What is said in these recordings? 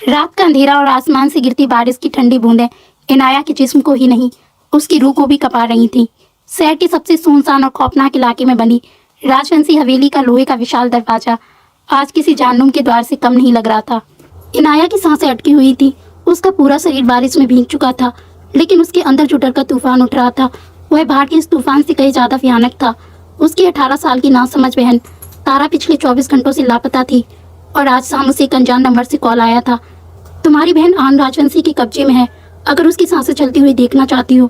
रात का अंधेरा और आसमान से गिरती बारिश की ठंडी बूंदें इनाया के जिस्म को ही नहीं, उसकी रूह को भी कपा रही थीं। शहर के सबसे सुनसान और खौफनाक इलाके में बनी राजवंशी हवेली का लोहे का विशाल दरवाजा आज किसी जाननुम के द्वार से कम नहीं लग रहा था। इनाया की सांसें अटकी हुई थी, उसका पूरा शरीर बारिश में भीग चुका था, लेकिन उसके अंदर जो डर का तूफान उठ रहा था वह बाहर के इस तूफान से कहीं ज्यादा भयानक था। उसकी 18 साल की नासमझ बहन तारा पिछले 24 घंटों से लापता थी और आज शाम उसे एक अनजान नंबर से कॉल आया था। तुम्हारी बहन आन राजवंशी के कब्जे में है, अगर उसकी सांसें चलती हुई देखना चाहती हो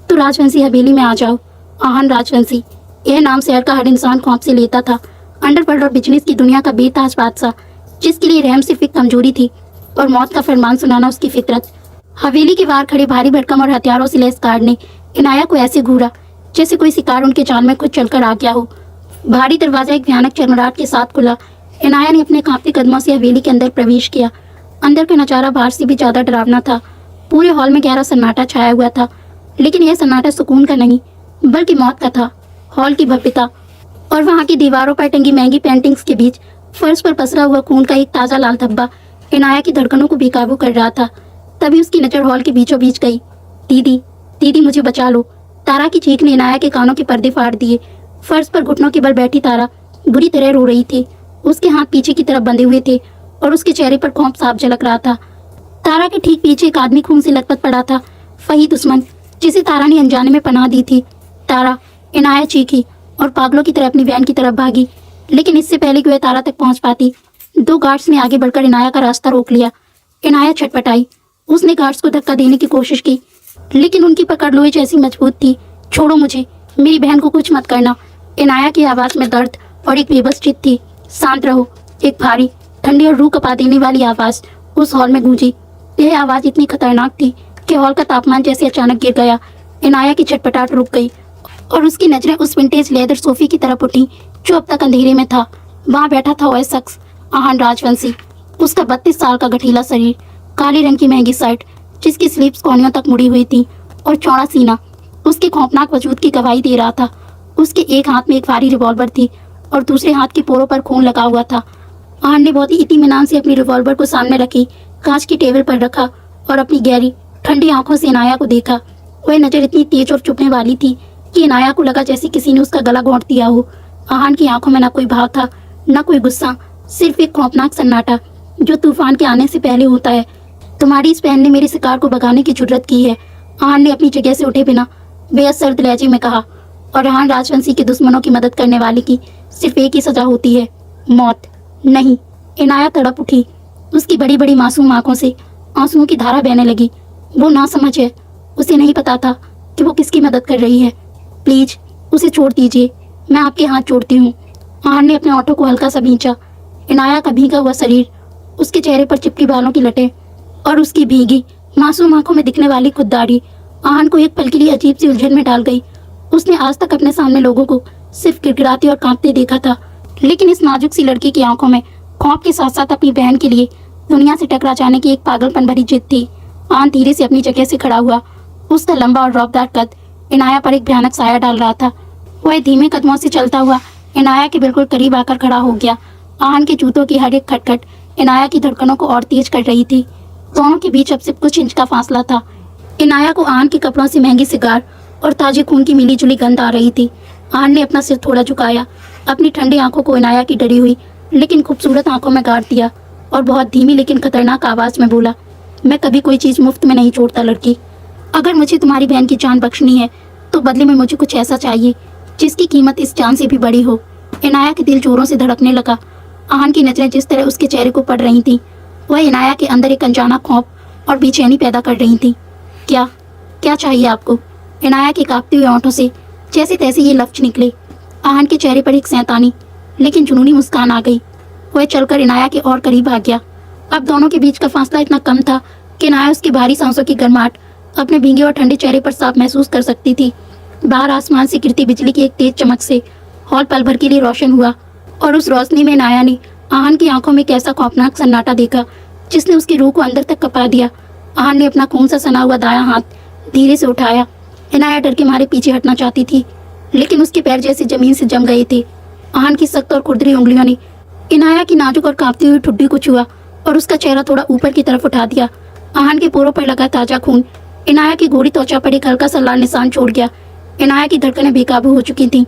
तो राजवंशी हवेली में आ जाओ। आन राजवंशी, यह नाम शहर का हर इंसान खौफ से लेता था। अंडरवर्ल्ड और बिजनेस की दुनिया का बेताज बादशाह, जिसके लिए रहम सिर्फ एक कमजोरी थी और मौत का फरमान सुनाना उसकी फितरत। हवेली के बाहर खड़े भारी भरकम और हथियारों से लैस गार्ड ने इनाया को ऐसे घूरा जैसे कोई शिकार उनके जाल में खुद चलकर आ गया हो। भारी दरवाजा एक भयानक चरमराहट के साथ खुला। इनाया ने अपने कांपते कदमों से हवेली के अंदर प्रवेश किया। अंदर का नजारा बाहर से भी ज्यादा डरावना था। पूरे हॉल में गहरा सन्नाटा छाया हुआ था, लेकिन यह सन्नाटा सुकून का नहीं बल्कि मौत का था। हॉल की भव्यता और वहां की दीवारों पर टंगी महंगी पेंटिंग्स के बीच फर्श पर पसरा हुआ खून का एक ताजा लाल धब्बा इनाया की धड़कनों को बेकाबू कर रहा था। तभी उसकी नजर हॉल के बीचों बीच गई। दीदी, दीदी मुझे बचा लो। तारा की चीख ने इनाया के कानों के पर्दे फाड़ दिए। फर्श पर घुटनों के बल बैठी तारा बुरी तरह रो रही थी। उसके हाथ पीछे की तरफ बंधे हुए थे और उसके चेहरे पर खौफ साफ झलक रहा था। तारा के ठीक पीछे एक आदमी खून से लथपथ पड़ा था, फही दुश्मन, जिसे तारा ने अनजाने में पनाह दी थी। तारा, इनाया चीखी और पागलों की तरह अपनी वैन की तरफ भागी, लेकिन इससे पहले कि वह तारा तक पहुंच पाती, दो गार्ड्स ने आगे बढ़कर इनाया का रास्ता रोक लिया। इनाया छटपटाई। उसने गार्ड्स को धक्का देने की कोशिश की, लेकिन उनकी पकड़ लोहे जैसी मजबूत थी। छोड़ो मुझे, मेरी बहन को कुछ मत करना। इनाया की आवाज में दर्द और एक बेबस जिद थी। शांत रहो। एक भारी, ठंडी और रूह कपा देने वाली आवाज उस हॉल में गूंजी। यह आवाज इतनी खतरनाक थी कि हॉल का तापमान जैसे अचानक गिर गया। इनाया की छटपटाहट रुक गई और उसकी नजरें उस विंटेज लेदर सोफे की तरफ उठी जो अब तक अंधेरे में था। वहां बैठा था वह शख्स, आहान राजवंशी। उसका 32 साल का गठीला शरीर, काले रंग की महंगी शर्ट जिसकी स्लीव्स कोहनियों तक मुड़ी हुई थी और चौड़ा सीना उसके खौफनाक वजूद की गवाही दे रहा था। उसके एक हाथ में एक भारी रिवॉल्वर थी और दूसरे हाथ के पोरों पर खून लगा हुआ था। आहान ने बहुत ही इत्मीनान से अपनी रिवॉल्वर को सामने रखी, कांच की टेबल पर रखा और अपनी गहरी ठंडी आंखों से इनाया को देखा। वह नजर इतनी तेज और चुभने वाली थी कि इनाया को लगा जैसे किसी ने उसका गला घोंट दिया हो। आहान की आंखों में न कोई भाव था, न कोई गुस्सा, सिर्फ एक खौफनाक सन्नाटा जो तूफान के आने से पहले होता है। तुम्हारी इस बहन ने मेरे शिकार को भगाने की जुर्रत की है, आहान ने अपनी जगह से उठे बिना बेहद सर्द लहजे में कहा। और आहान राजवंशी के दुश्मनों की मदद करने वाले की सिर्फ एक ही सजा होती है, मौत। नहीं। इनाया तड़प उठी। उसकी बड़ी बड़ी मासूम आंखों से आंसुओं की धारा बहने लगी। वो ना समझ है, उसे नहीं पता था कि वो किसकी मदद कर रही है। प्लीज उसे छोड़ दीजिए, मैं आपके हाथ जोड़ती हूँ। आहान ने अपने ऑटो को हल्का सा भींचा। इनाया का भीगा हुआ शरीर, उसके चेहरे पर चिपकी बालों की लटें और उसकी भीगी मासूम आंखों में दिखने वाली खुददारी आहान को एक पल के लिए अजीब सी उलझन में डाल गई। उसने आज तक अपने सामने लोगों को सिर्फ गिड़गिड़ाते और कांपते देखा था, लेकिन इस नाजुक सी लड़की की आंखों में खौफ के साथ साथ अपनी बहन के लिए दुनिया से टकरा जाने की एक पागलपन भरी जिद थी। आहान धीरे से अपनी जगह से खड़ा हुआ। उसका लंबा और रौबदार कद इनाया पर एक भयानक साया डाल रहा था। वह धीमे कदमों से चलता हुआ इनाया के बिल्कुल करीब आकर खड़ा हो गया। आहान के जूतों की हर एक खटखट इनाया की धड़कनों को और तेज कर रही थी। दोनों के बीच अब सिर्फ कुछ इंच का फासला था। इनाया को आहान के कपड़ों से महंगी सिगार और ताजे खून की मिली जुली गंध आ रही थी। आहान ने अपना सिर थोड़ा झुकाया, अपनी ठंडी आंखों को इनाया की डरी हुई लेकिन खूबसूरत आंखों में गाड़ दिया और बहुत धीमी लेकिन खतरनाक आवाज में बोला, मैं कभी कोई चीज मुफ्त में नहीं छोड़ता लड़की। अगर मुझे तुम्हारी बहन की जान बख्शनी है तो बदले में मुझे कुछ ऐसा चाहिए जिसकी कीमत इस जान से भी बड़ी हो। इनाया के दिल जोरों से धड़कने लगा। आहान की नजरें जिस तरह उसके चेहरे को पड़ रही थीं, वह इनाया के अंदर एक अनजाना खौफ और बेचैनी पैदा कर रही थी। क्या क्या चाहिए आपको? इनाया के कांपते हुए होंठों से जैसे तैसे ये लफ्ज निकले। आहान के चेहरे पर एक शैतानी लेकिन जुनूनी मुस्कान आ गई। वह चलकर इनाया के और करीब आ गया। अब दोनों के बीच का फासला इतना कम था कि इनाया उसकी भारी सांसों की गर्माहट अपने भीगे और ठंडे चेहरे पर साफ महसूस कर सकती थी। बाहर आसमान से गिरती बिजली की एक तेज चमक से हॉल पल भर के लिए रोशन हुआ और उस रोशनी में इनाया ने आहान की आंखों में एक ऐसा खौफनाक सन्नाटा देखा जिसने उसकी रूह को अंदर तक कपा दिया। आहान ने अपना खून सा सना हुआ दायां हाथ धीरे से उठाया। इनाया डर के मारे पीछे हटना चाहती थी, लेकिन उसके पैर जैसे जमीन से जम गए थे। आहान की सख्त और खुरदरी उंगलियों ने इनाया की नाजुक और कांपती हुई ठुड्डी को छुआ और उसका चेहरा थोड़ा ऊपर की तरफ उठा दिया। आहान के पोरों पर लगा ताजा खून इनाया की गोरी त्वचा पर एक हल्का सा लाल निशान छोड़ गया। इनाया की धड़कनें बेकाबू हो चुकी थीं।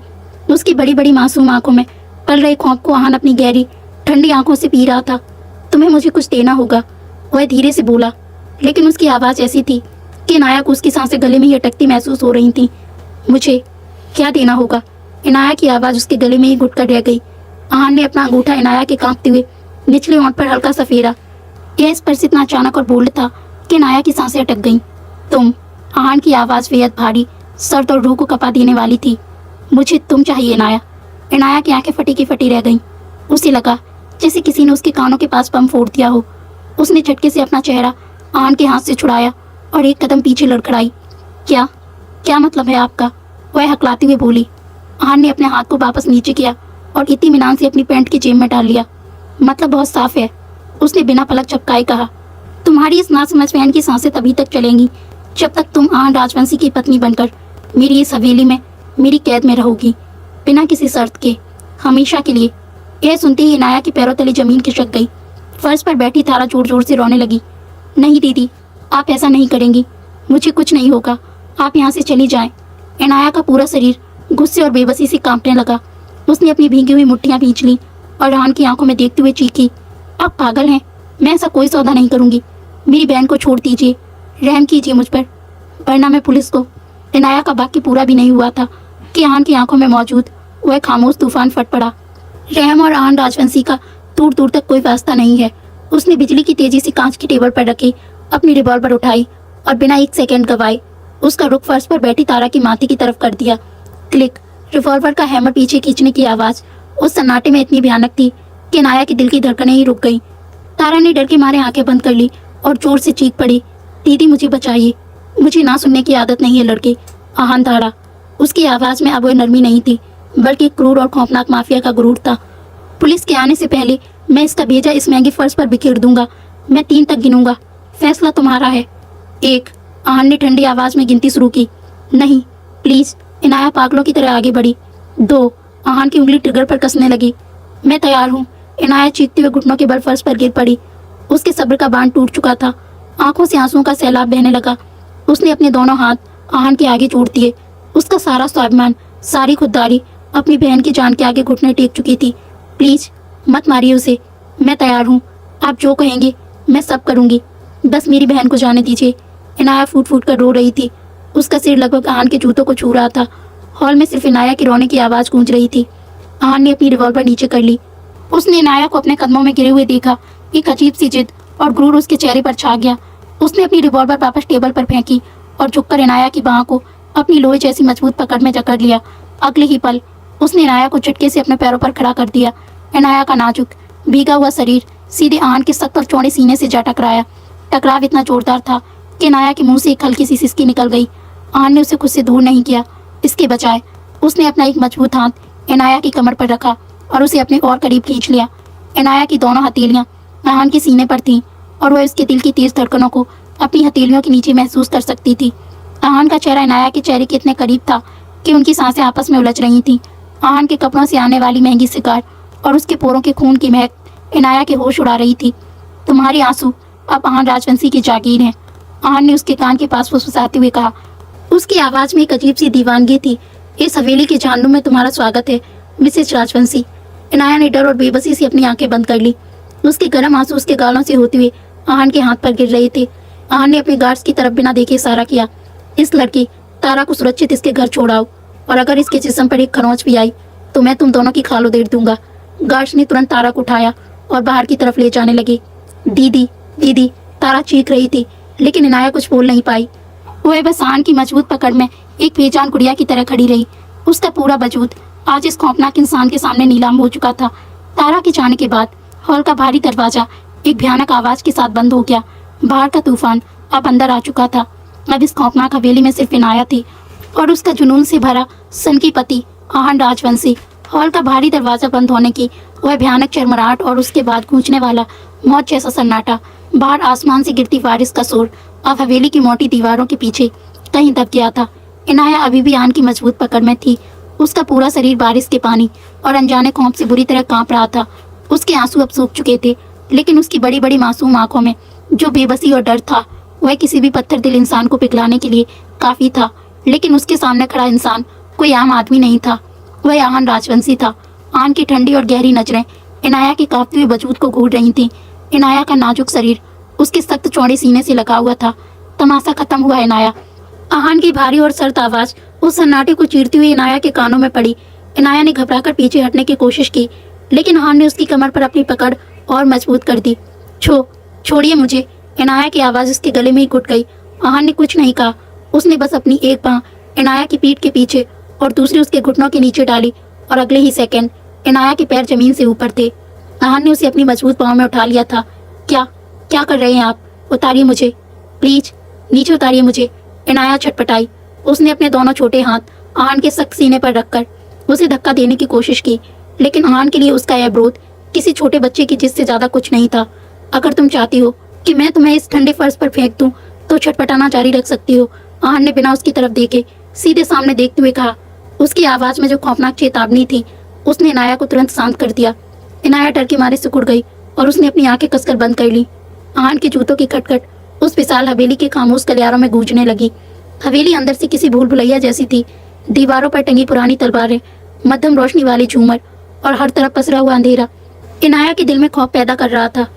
उसकी बड़ी बड़ी मासूम आंखों में पल रहे खौफ को आहान अपनी गहरी ठंडी आंखों से पी रहा था। तुम्हें मुझे कुछ देना होगा, वह धीरे से बोला, लेकिन उसकी आवाज़ ऐसी थी कि इनाया को उसकी सांसें गले में ही अटकती महसूस हो रही थीं। मुझे क्या देना होगा? इनाया की आवाज़ उसके गले में ही घुट कर रह गई। आहान ने अपना अंगूठा इनाया के कांपते हुए निचले होंठ पर हल्का सा फेरा। यह स्पर्श इतना अचानक और बोल्ड था कि इनाया की सांसें अटक गईं। तुम, आहान की आवाज़ बेहद भारी, सर्द और रूह को कपा देने वाली थी। मुझे तुम चाहिए इनाया। इनाया की आंखें फटी की फटी रह गईं। उसे लगा जैसे किसी ने उसके कानों के पास बम फोड़ दिया हो। उसने झटके से अपना चेहरा आहान के हाथ से छुड़ाया और एक कदम पीछे लड़खड़ाई। क्या क्या मतलब है आपका? वह हकलाती हुई बोली। आहान ने अपने हाथ को वापस नीचे किया और इत्मीनान से अपनी पैंट की जेब में डाल लिया। मतलब बहुत साफ है, उसने बिना पलक झपकाए कहा। तुम्हारी इस नासमझ बहन की सांसें तभी तक चलेंगी जब तक तुम आहान राजवंशी की पत्नी बनकर मेरी इस हवेली में मेरी कैद में रहोगी, बिना किसी शर्त के, हमेशा के लिए। यह सुनते ही इनाया की पैरों तले जमीन खिसक गई। फर्श पर बैठी तारा जोर जोर से रोने लगी। नहीं दीदी, आप ऐसा नहीं करेंगी, मुझे कुछ नहीं होगा, आप यहाँ से चली जाएं। इनाया का पूरा शरीर गुस्से और बेबसी से कांपने लगा। उसने अपनी भीगी हुई मुट्ठियाँ खींच लीं और आहान की आंखों में देखते हुए चीखी, आप पागल हैं, मैं ऐसा कोई सौदा नहीं करूँगी। मेरी बहन को छोड़ दीजिए, रहम कीजिए मुझ पर, वरना मैं पुलिस को। इनाया का वाक्य पूरा भी नहीं हुआ था कि आहान की आंखों में मौजूद वह खामोश तूफान फट पड़ा। रहम और आहान राजवंशी का दूर दूर तक कोई वास्ता नहीं है। उसने बिजली की तेजी से कांच की टेबल पर रखी अपनी रिवॉल्वर उठाई और बिना एक सेकंड गवाए उसका रुख फर्श पर बैठी तारा की माथे की तरफ कर दिया। क्लिक। रिवॉल्वर का हैमर पीछे खींचने की आवाज़ उस सन्नाटे में इतनी भयानक थी कि इनाया के दिल की धड़कनें ही रुक गईं। तारा ने डर के मारे आंखें बंद कर ली और जोर से चीख पड़ी, दीदी मुझे बचाइए, मुझे ना सुनने की आदत नहीं है लड़के। आहान दहाड़ा। उसकी आवाज़ में अब वह नरमी नहीं थी, बल्कि क्रूर और खौफनाक माफिया का गुरूर था। पुलिस के आने से पहले मैं इसका भेजा इस महंगे फर्श पर बिखेर दूंगा। मैं 3 तक गिनूंगा, फैसला तुम्हारा है। 1। आहान ने ठंडी आवाज़ में गिनती शुरू की। नहीं, प्लीज़। इनाया पागलों की तरह आगे बढ़ी। 2। आहान की उंगली ट्रिगर पर कसने लगी। मैं तैयार हूँ। इनाया चीखते हुए घुटनों के बल फर्श पर गिर पड़ी। उसके सब्र का बांध टूट चुका था। आंखों से आंसुओं का सैलाब बहने लगा। उसने अपने दोनों हाथ आहान के आगे जोड़ दिए। उसका सारा स्वाभिमान, सारी खुददारी अपनी बहन की जान के आगे घुटने टेक चुकी थी। प्लीज मत मारिए उसे, मैं तैयार हूँ। आप जो कहेंगे मैं सब करूँगी, बस मेरी बहन को जाने दीजिए। इनाया फूट फूट कर रो रही थी। उसका सिर लगभग आहान के जूतों को छू रहा था। हॉल में सिर्फ इनाया की रोने की आवाज़ गूंज रही थी। आहान ने अपनी रिवॉल्वर नीचे कर ली। उसने इनाया को अपने कदमों में गिरे हुए देखा। एक अजीब सी जिद और गुरूर उसके चेहरे पर छा गया। उसने अपनी रिवॉल्वर वापस टेबल पर फेंकी और झुककर इनाया की बाह को अपनी लोहे जैसी मजबूत पकड़ में जकड़ लिया। अगले ही पल उसने इनाया को झटके से अपने पैरों पर खड़ा कर दिया। इनाया का नाजुक भीगा हुआ शरीर सीधे आहान के सख्त और चौड़े सीने से जा टकराया। टकराव इतना जोरदार था कि इनाया के मुंह से एक हल्की सी सिसकी निकल गई। आहान ने उसे खुद से दूर नहीं किया, इसके बजाय उसने अपना एक मजबूत हाथ इनाया की कमर पर रखा और उसे अपने और करीब खींच लिया। इनाया की दोनों हथेलियां आहान के सीने पर थीं और वह उसके दिल की तेज धड़कनों को अपनी हथेलियों के नीचे महसूस कर सकती थी। आहान का चेहरा इनाया के चेहरे के इतने करीब था कि उनकी सांसें आपस में उलझ रही थीं। आहान के कपड़ों से आने वाली महंगी सिगार और उसके पोरों के खून की महक इनाया के होश उड़ा रही थी। तुम्हारे आंसू अब आहान राजवंशी की जागीर हैं, आहान ने उसके कान के पास फुसफुसाते हुए कहा। उसकी आवाज़ में एक अजीब सी दीवानगी थी। इस हवेली के जहन्नुम में तुम्हारा स्वागत है मिसेस राजवंशी। इनाया ने डर और बेबसी से अपनी आंखें बंद कर ली। उसके गर्म आंसू उसके गालों से होते हुए आहान के हाथ पर गिर रहे थे। आहान ने अपने गार्ड्स की तरफ बिना देखे इशारा किया। इस लड़की तारा को सुरक्षित इसके घर छोड़ाओ, और अगर इसके जिस्म पर एक खरोंच भी आई तो मैं तुम दोनों की खाल उधेड़ दूंगा। गार्ड्स ने तुरंत तारा को उठाया और बाहर की तरफ ले जाने लगे। दीदी दीदी, तारा चीख रही थी, लेकिन इनाया कुछ बोल नहीं पाई। वह बस आहान की मजबूत पकड़ में एक बेजान गुड़िया की तरह खड़ी रही। उसका पूरा वजूद आज इस खौफनाक इंसान के सामने नीलाम हो चुका था। तारा के जाने के बाद हॉल का भारी दरवाजा एक भयानक आवाज के साथ बंद हो गया। बाहर का तूफान अब अंदर आ चुका था। अब इस खौफनाक हवेली में सिर्फ इनाया थी और उसका जुनून से भरा सन की पति आहान राजवंशी। हॉल का भारी दरवाजा बंद होने की वह भयानक चरमराहट और उसके बाद गूंजने वाला मौत जैसा सन्नाटा, बाहर आसमान से गिरती बारिश का शोर अब हवेली की मोटी दीवारों के पीछे कहीं दब गया था। इनाया अभी भी आहान की मजबूत पकड़ में थी। उसका पूरा शरीर बारिश के पानी और अनजाने खौफ से बुरी तरह कांप रहा था। उसके आंसू अब सूख चुके थे लेकिन उसकी बड़ी बड़ी मासूम आंखों में जो बेबसी और डर था वह किसी भी पत्थर दिल इंसान को पिघलाने के लिए काफी था। लेकिन उसके सामने खड़ा इंसान कोई आम आदमी नहीं था, वह आहान राजवंशी था। आहान की ठंडी और गहरी नजरें इनाया के कांपते हुए वजूद को घूर रही थीं। इनाया का नाजुक शरीर उसके सख्त चौड़े सीने से लगा हुआ था। तमाशा खत्म हुआ इनाया। आहान की भारी और सर्द आवाज उस सन्नाटे को चीरती हुई इनाया के कानों में पड़ी। इनाया ने घबराकर पीछे हटने की कोशिश की, लेकिन आहान ने उसकी कमर पर अपनी पकड़ और मजबूत कर दी। छोड़िए मुझे। इनाया की आवाज उसके गले में ही घुट गई। आहान ने कुछ नहीं कहा, उसने बस अपनी एक बांह इनाया की पीठ के पीछे और दूसरी उसके घुटनों के नीचे डाली और अगले ही सेकंड इनाया के पैर जमीन से ऊपर थे। आहान ने उसे अपनी मजबूत बाहों में उठा लिया था। क्या क्या कर रहे हैं आप? उतारिए मुझे, प्लीज, नीचे उतारिए मुझे। इनाया छटपटाई। उसने अपने दोनों छोटे हाथ आहान के सख्त सीने पर रखकर उसे धक्का देने की कोशिश की, लेकिन आहान के लिए उसका यह विरोध किसी छोटे बच्चे की जिद से ज्यादा कुछ नहीं था। अगर तुम चाहती हो कि मैं तुम्हें इस ठंडे फर्श पर फेंक दूं तो छटपटाना जारी रख सकती हो, आहान ने बिना उसकी तरफ देखे सीधे सामने देखते हुए कहा। उसकी आवाज में जो खौफनाक चेतावनी थी उसने इनाया को तुरंत शांत कर दिया। इनाया डर के मारे सिकुड़ गई और उसने अपनी आंखें कसकर बंद कर ली। आहान के जूतों की खटखट उस विशाल हवेली के खामोश गलियारों में गूंजने लगी। हवेली अंदर से किसी भूल भुलैया जैसी थी। दीवारों पर टंगी पुरानी तलवारें, मध्यम रोशनी वाली झूमर और हर तरफ पसरा हुआ अंधेरा इनाया के दिल में खौफ पैदा कर रहा था।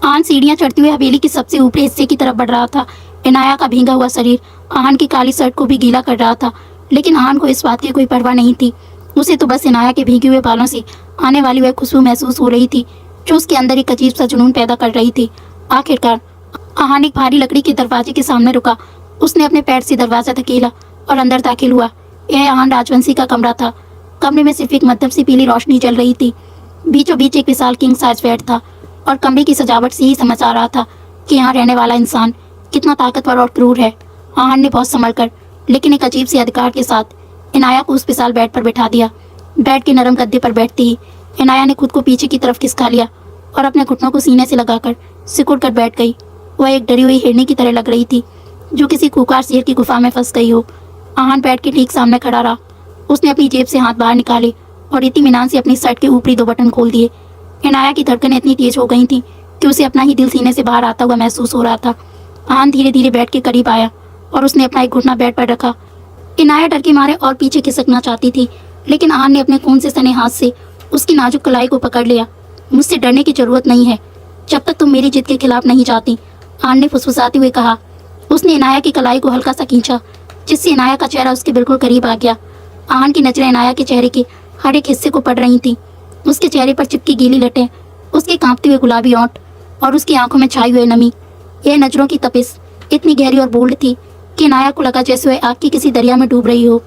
आहान सीढ़ियां चढ़ते हुए हवेली के सबसे ऊपरी हिस्से की तरफ बढ़ रहा था। इनाया का भींगा हुआ शरीर आहान की काली शर्ट को भी गीला कर रहा था, लेकिन आहान को इस बात की कोई परवाह नहीं थी। उसे तो बस इनाया के भीगे हुए बालों से आने वाली वह खुशबू महसूस हो रही थी जो उसके अंदर एक अजीब सा जुनून पैदा कर रही थी। आखिरकार आहान एक भारी लकड़ी के दरवाजे के सामने रुका। उसने अपने पैर से दरवाजा धकेला और अंदर दाखिल हुआ। यह आहान राजवंशी का कमरा था। कमरे में सिर्फ एक मध्यम सी पीली रोशनी जल रही थी। बीचों बीच एक विशाल किंग साइज बेड था और कमरे की सजावट से ही समझ आ रहा था कि यहाँ रहने वाला इंसान कितना ताकतवर और क्रूर है। आहान ने बहुत संभल कर लेकिन एक अजीब से अधिकार के साथ इनाया को उस विशाल बेड पर बैठा दिया। बेड के नरम गद्दे पर बैठते ही इनाया ने खुद को पीछे की तरफ खिसका लिया और अपने घुटनों को सीने से लगाकर सिकुड़ कर बैठ गई। वह एक डरी हुई हिरनी की तरह लग रही थी जो किसी खूंखार शेर की गुफा में फंस गई हो। आहान बेड के ठीक सामने खड़ा रहा। उसने अपनी जेब से हाथ बाहर निकाले और इत्मीनान से अपनी शर्ट के ऊपरी 2 बटन खोल दिए। इनाया की धड़कनें इतनी तेज हो गई थी कि उसे अपना ही दिल सीने से बाहर आता हुआ महसूस हो रहा था। आहान धीरे धीरे बेड के करीब आया और उसने अपना एक घुटना बेड पर रखा। इनाया डर के मारे और पीछे खिसकना चाहती थी, लेकिन आहान ने अपने खून से सने हाथ से उसकी नाजुक कलाई को पकड़ लिया। मुझसे डरने की जरूरत नहीं है जब तक तुम मेरी जिद के खिलाफ नहीं जाती, आहान ने फुसफुसाते हुए कहा। उसने इनाया की कलाई को हल्का सा खींचा जिससे इनाया का चेहरा उसके बिल्कुल करीब आ गया। आहान की नजरें इनाया के चेहरे के हर एक हिस्से को पड़ रही थीं। उसके चेहरे पर चिपकी गीली लटें, उसके कांपते हुए गुलाबी ओंठ और उसकी आंखों में छाई हुई नमी। यह नजरों की तपिश इतनी गहरी और बोल्ड थी कि इनाया को लगा जैसे वह आग की किसी दरिया में डूब रही हो।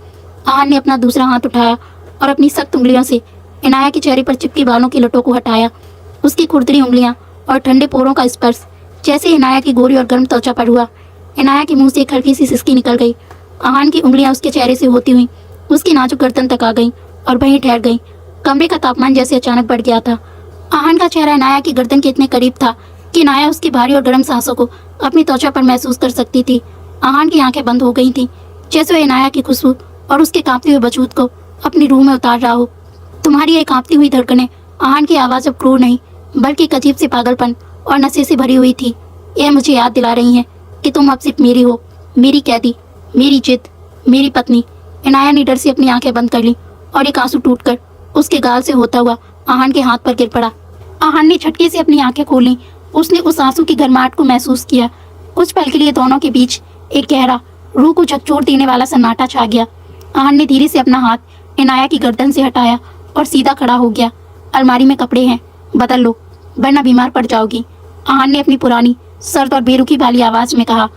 आहान ने अपना दूसरा हाथ उठाया और अपनी सख्त उंगलियों से इनाया के चेहरे पर चिपकी बालों की लटों को हटाया। उसकी खुरदरी उंगलियां और ठंडे पोरों का स्पर्श जैसे इनाया की गोरी और गर्म त्वचा पर हुआ। इनाया के मुंह से एक हल्की सी सिसकी निकल गई। आहान की उंगलियां उसके चेहरे से होती हुई उसकी नाजुक गर्दन तक आ गईं और वहीं ठहर गईं। कमरे का तापमान जैसे अचानक बढ़ गया था। आहान का चेहरा इनाया की गर्दन के इतने करीब था कि इनाया उसकी भारी और गर्म सांसों को अपनी त्वचा पर महसूस कर सकती थी। आहान की आंखें बंद हो गई थीं, जैसे वह इनाया की खुशबू और उसके कांपते हुए वजूद को अपनी रूह में उतार रहा हो। तुम्हारी ये कांपती हुई धड़कनें, आहान की आवाज़ अब क्रूर नहीं बल्कि एक अजीब से पागलपन और नशे से भरी हुई थी। यह मुझे याद दिला रही है कि तुम अब सिर्फ मेरी हो, मेरी कैदी, मेरी जिद, मेरी पत्नी। इनाया ने डर से अपनी आंखें बंद कर ली और एक आंसू टूटकर उसके गाल से होता हुआ आहान के हाथ पर गिर पड़ा। आहान ने झटके से अपनी आंखें खोली। उसने उस आंसू की गर्माहट को महसूस किया। कुछ पल के लिए दोनों के बीच एक गहरा, रूह को झकझोर देने वाला सन्नाटा छा गया। आहान ने धीरे से अपना हाथ इनाया की गर्दन से हटाया और सीधा खड़ा हो गया। अलमारी में कपड़े हैं, बदल लो वरना बीमार पड़ जाओगी, आहान ने अपनी पुरानी सर्द और बेरुखी वाली आवाज में कहा।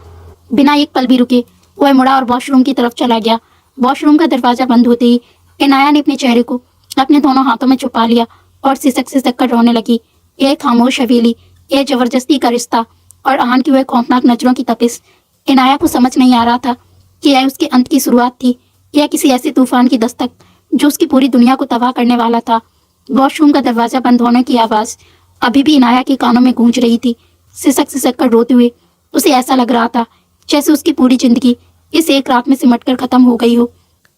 बिना एक पल भी रुके वह मुड़ा और वॉशरूम की तरफ चला गया। वॉशरूम का दरवाजा बंद होते ही इनाया ने अपने चेहरे को अपने दोनों हाथों में छुपा लिया और सिसक सिसक कर रोने लगी। यह खामोश हवेली, यह जबरदस्ती का रिश्ता और आहान की वह खौफनाक नजरों की तपिश, इनाया को समझ नहीं आ रहा था कि यह उसके अंत की शुरुआत थी या किसी ऐसे तूफान की दस्तक जो उसकी पूरी दुनिया को तबाह करने वाला था। वॉशरूम का दरवाजा बंद होने की आवाज अभी भी इनाया के कानों में गूंज रही थी। सिसक सिसक कर रोते हुए उसे ऐसा लग रहा था जैसे उसकी पूरी जिंदगी इस एक रात में सिमटकर खत्म हो गई हो।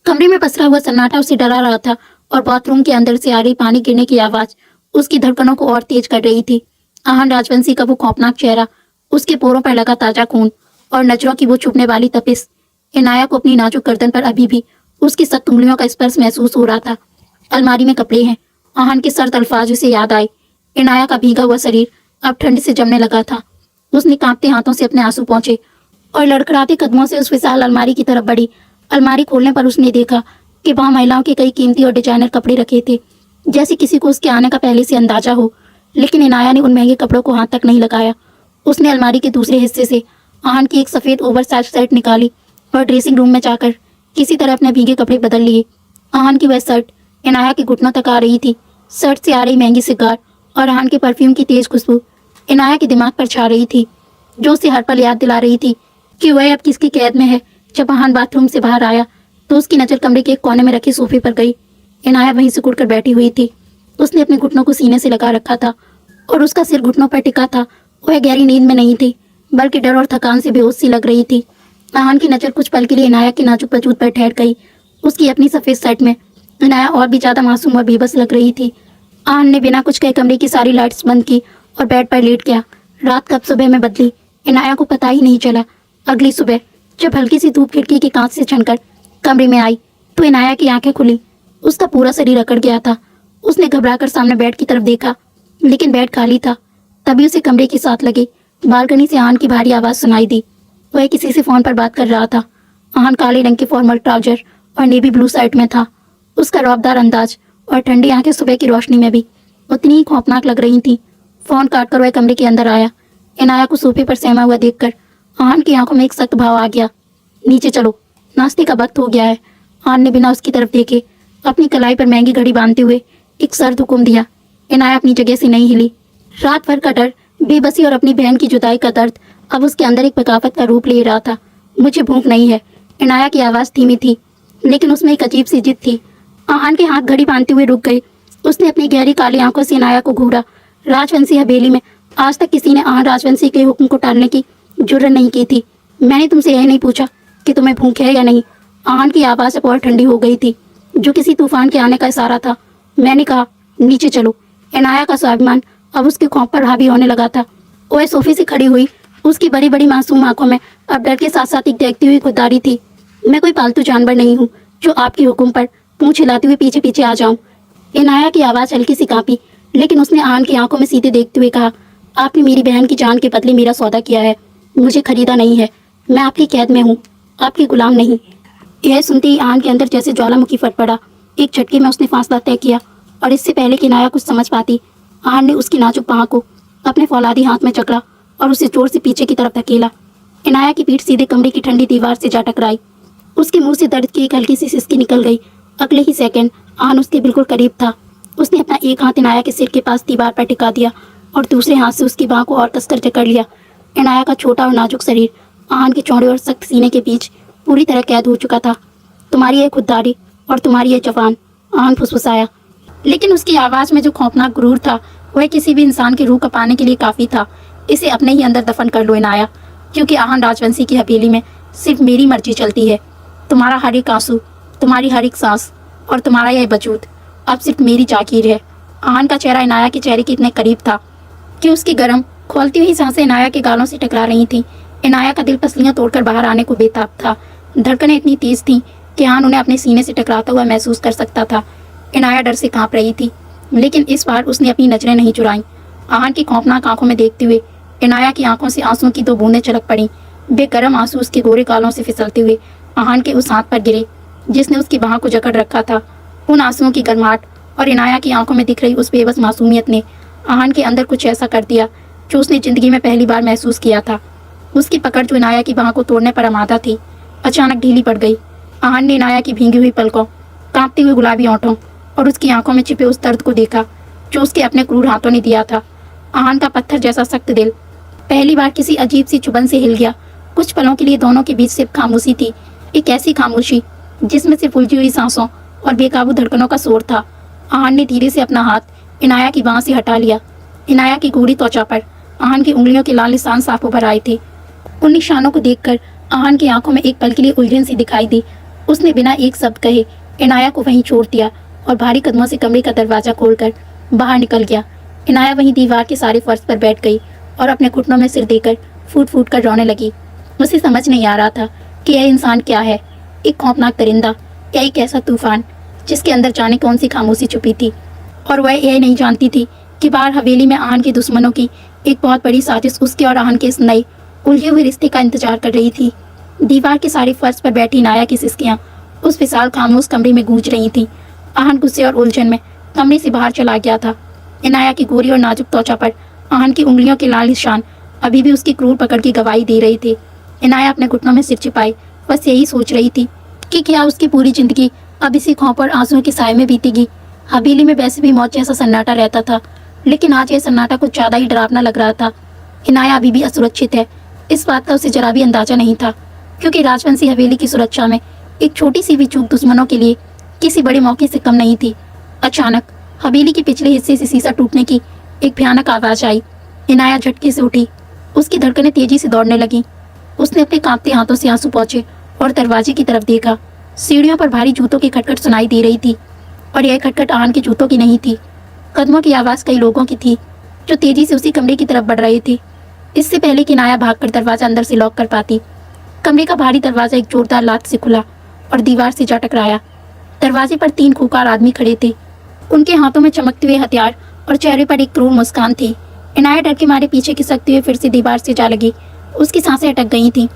कमरे में पसरा हुआ सन्नाटा उसे डरा रहा था और बाथरूम के अंदर से आ रही पानी गिरने की आवाज उसकी धड़कनों को और तेज कर रही थी। आहान राजवंशी का वो खौफनाक चेहरा, उसके पोरों पर लगा ताजा खून और नजरों की वो छुपने वाली तपिश। इनाया को अपनी नाजुक गर्दन पर अभी भी उसकी सख्त उंगलियों का स्पर्श महसूस हो रहा था। अलमारी में कपड़े हैं। आहान के सर्द अल्फाज उसे याद आए। इनाया का भीगा हुआ शरीर अब ठंड से जमने लगा था। उसने कांपते हाथों से अपने आंसू पहुंचे और लड़खड़ाते कदमों से उस विशाल अलमारी की तरफ बढ़ी। अलमारी खोलने पर उसने देखा कि वहां महिलाओं के कई कीमती और डिजाइनर कपड़े रखे थे, जैसे किसी को उसके आने का पहले से अंदाजा हो। लेकिन इनाया ने उन महंगे कपड़ों को हाथ तक नहीं लगाया। उसने अलमारी के दूसरे हिस्से से आहान की एक सफेद ओवरसाइज शर्ट निकाली और ड्रेसिंग रूम में जाकर किसी तरह अपने भीगे कपड़े बदल लिए। आहान की वह शर्ट इनाया के घुटनों तक आ रही थी। शर्ट से आ रही महंगी सिगार और आहान के परफ्यूम की तेज खुशबू इनाया के दिमाग पर छा रही थी, जो उसे हर पल याद दिला रही थी कि वह अब किसकी कैद में है। जब आहान बाथरूम से बाहर आया तो उसकी नज़र कमरे के एक कोने में रखे सोफे पर गई। इनाया वहीं से कुड़कर बैठी हुई थी। उसने अपने घुटनों को सीने से लगा रखा था और उसका सिर घुटनों पर टिका था। वह गहरी नींद में नहीं थी, बल्कि डर और थकान से बेहोश सी लग रही थी। आहान की नज़र कुछ पल के लिए इनाया के नाजुक वजूद पर ठहर गई। उसकी अपनी सफ़ेद शर्ट में इनाया और भी ज़्यादा मासूम और बेबस लग रही थी। आहान ने बिना कुछ कहे कमरे की सारी लाइट्स बंद की और बेड पर लेट गया। रात कब सुबह में बदली, इनाया को पता ही नहीं चला। अगली सुबह जब हल्की सी धूप खिड़की के कांच से छनकर कमरे में आई तो इनाया की आंखें खुली। उसका पूरा शरीर अकड़ गया था। उसने घबराकर सामने बेड की तरफ देखा, लेकिन बेड खाली था। तभी उसे कमरे के साथ लगे बालकनी से आहान की भारी आवाज़ सुनाई दी। वह किसी से फ़ोन पर बात कर रहा था। आहान काले रंग के फॉर्मल ट्राउजर और नेवी ब्लू शर्ट में था। उसका रौबदार अंदाज और ठंडी आंखें सुबह की रोशनी में भी उतनी ही खौफनाक लग रही थीं। फ़ोन काट कर वह कमरे के अंदर आया। इनाया को सोफे पर सहमा हुआ देखकर आहान की आंखों में एक सख्त भाव आ गया। नीचे चलो, नाश्ते का वक्त हो गया है। आहान ने बिना उसकी तरफ देखे अपनी कलाई पर महंगी घड़ी बांधते हुए एक सर्द हुक्म दिया। इनाया अपनी जगह से नहीं हिली। रात भर का डर, बेबसी और अपनी बहन की जुदाई का दर्द अब उसके अंदर एक बगावत का रूप ले रहा था। मुझे भूख नहीं है। इनाया की आवाज़ धीमी थी, लेकिन उसमें एक अजीब सी जिद थी। आहान के हाथ घड़ी बांधते हुए रुक गए। उसने अपनी गहरी काली आंखों से इनाया को घूरा। राजवंशी हवेली में आज तक किसी ने आहान राजवंशी के हुक्म को टालने की जुर्रत नहीं की थी। मैंने तुमसे यह नहीं पूछा कि तुम्हें भूख है या नहीं। आहान की आवाज़ अब और ठंडी हो गई थी, जो किसी तूफान के आने का इशारा था। मैंने कहा, नीचे चलो। इनाया का स्वाभिमान अब उसके खौफ पर हावी होने लगा था। वह सोफे से खड़ी हुई, उसकी बड़ी बड़ी मासूम आंखों में अब डर के साथ साथ एक देखती हुई खुददारी थी। मैं कोई पालतू जानवर नहीं हूँ जो आपके हुक्म पर पूंछ हिलाते हुए पीछे पीछे आ जाऊं। इनाया की आवाज़ हल्की सी कांपी, लेकिन उसने आहान की आंखों में सीधे देखते हुए कहा, आपने मेरी बहन की जान के बदले मेरा सौदा किया है। मुझे खरीदा नहीं है। मैं आपकी कैद में हूँ, आपकी गुलाम नहीं। यह सुनते ही आहान के अंदर जैसे ज्वालामुखी फट पड़ा। एक झटके में उसने फासला तय किया और इससे पहले कि इनाया कुछ समझ पाती, आहान ने उसकी नाजुक बाह को अपने फौलादी हाथ में जकड़ा और उसे जोर से पीछे की तरफ धकेला। इनाया की पीठ सीधे कमरे की ठंडी दीवार से जा टकराई। उसके मुंह से दर्द की एक हल्की सी सिसकी निकल गई। अगले ही सेकंड आहान उसके बिल्कुल करीब था। उसने अपना एक हाथ इनाया के सिर के पास दीवार पर टिका दिया और दूसरे हाथ से उसकी बाह को और कसकर जकड़ लिया। इनाया का छोटा और नाजुक शरीर आहान के चौड़े और सख्त सीने के बीच पूरी तरह कैद हो चुका था। तुम्हारी यह खुददारी और तुम्हारी यह जवान, आहान फुसफुसाया। लेकिन उसकी आवाज़ में जो खौफनाक गुरूर था वह किसी भी इंसान की रूह कपाने के लिए काफ़ी था। इसे अपने ही अंदर दफन कर लो इनाया, क्योंकि आहान राजवंशी की हवेली में सिर्फ मेरी मर्जी चलती है। तुम्हारा हर एक आंसू, तुम्हारी हर एक सांस और तुम्हारा यह वजूद अब सिर्फ मेरी जागीर है। आहान का चेहरा इनाया के चेहरे के इतने करीब था कि उसकी गर्म खोलती हुई सांसें इनाया के गालों से टकरा रही थीं। इनाया का दिल पसलियां तोड़कर बाहर आने को बेताब था। धड़कनें इतनी तेज थीं कि आहान उन्हें अपने सीने से टकराता हुआ महसूस कर सकता था। इनाया डर से कांप रही थी, लेकिन इस बार उसने अपनी नजरें नहीं चुराईं। आहान की खौफनाक आंखों में देखते हुए इनाया की आंखों से आंसुओं की 2 बूंदें छलक पड़ीं। वे गर्म आंसू उसके गोरे गालों से फिसलते हुए आहान के उस हाथ पर गिरे जिसने उसकी बाह को जकड़ रखा था। उन आंसुओं की गर्माहट और इनाया की आंखों में दिख रही उस बेबस मासूमियत ने आहान के अंदर कुछ ऐसा कर दिया जो उसने ज़िंदगी में पहली बार महसूस किया था। उसकी पकड़ जो इनाया की बाह को तोड़ने पर आमादा थी, अचानक ढीली पड़ गई। आहान ने इनाया की भींगी हुई पलकों, कांपती हुई गुलाबी होठों और उसकी आंखों में छिपे उस दर्द को देखा जो उसके अपने क्रूर हाथों ने दिया था। आहान का पत्थर जैसा सख्त दिल पहली बार किसी अजीब सी चुभन से हिल गया। कुछ पलों के लिए दोनों के बीच सिर्फ खामोशी थी, एक ऐसी खामोशी जिसमें सिर्फ उलझी हुई सांसों और बेकाबू धड़कनों का शोर था। आहान ने धीरे से अपना हाथ इनाया की बाह से हटा लिया। इनाया की गूढ़ी त्वचा पर आहान की उंगलियों के लाल निशान साफ उभर आए थे। उन निशानों को देखकर आहान की आंखों में एक पल के लिए उलझन सी दिखाई दी। उसने बिना एक शब्द कहे इनाया को वहीं छोड़ दिया और भारी कदमों से कमरे का दरवाजा खोलकर बाहर निकल गया। इनाया वहीं दीवार के सारे फर्श पर बैठ गई और अपने घुटनों में सिर देकर फूट फूट कर रोने लगी। उसे समझ नहीं आ रहा था कि यह इंसान क्या है, एक खौफनाक परिंदा या एक ऐसा तूफान जिसके अंदर जाने कौन सी खामोशी छुपी थी। और वह यह नहीं जानती थी कि बाहर हवेली में आहन के दुश्मनों की एक बहुत बड़ी साजिश उसके और आहन के इस नए उलझे हुए रिश्ते का इंतजार कर रही थी। दीवार के सारे फर्श पर बैठी इनाया की सिसकियां उस विशाल खामोश कमरे में गूंज रही थीं। आहन गुस्से और उलझन में कमरे से बाहर चला गया था। इनाया की गोरी और नाजुक त्वचा पर आहन की उंगलियों के लाल निशान अभी भी उसकी क्रूर पकड़ की गवाही दे रहे थे। इनाया अपने घुटनों में सिर छिपाए बस यही सोच रही थी कि क्या उसकी पूरी जिंदगी अब इसी खौफ और आंसुओं के साए में बीतेगी। हवेली में वैसे भी मौत जैसा सन्नाटा रहता था, लेकिन आज यह सन्नाटा कुछ ज्यादा ही डरावना लग रहा था। इनाया अभी भी असुरक्षित है, इस बात का उसे जरा भी अंदाजा नहीं था, क्योंकि राजवंशी हवेली की सुरक्षा में एक छोटी सी भी चूक दुश्मनों के लिए किसी बड़े मौके से कम नहीं थी। अचानक हवेली के पिछले हिस्से से शीशा टूटने की एक भयानक आवाज आई। इनाया झटके से उठी, उसकी धड़कनें तेजी से दौड़ने लगी। उसने अपने कांपते हाथों से आंसू पोंछे और दरवाजे की तरफ देखा। सीढ़ियों पर भारी जूतों की खटखट सुनाई दे रही थी, और यह खटखट आहन के जूतों की नहीं थी। कदमों की आवाज कई लोगों की थी जो तेजी से उसी कमरे की तरफ बढ़ रहे थे। इससे पहले कि इनाया भागकर दरवाजा अंदर से लॉक कर पाती, कमरे का भारी दरवाजा एक जोरदार लात से खुला और दीवार से जा टकराया। दरवाजे पर 3 खूंखार आदमी खड़े थे, उनके हाथों में चमकते हुए हथियार और चेहरे पर एक क्रूर मुस्कान थी। इनाया डर के मारे पीछे खिसकते हुए फिर से दीवार से जा लगी। उसकी सांसें अटक गई थीं।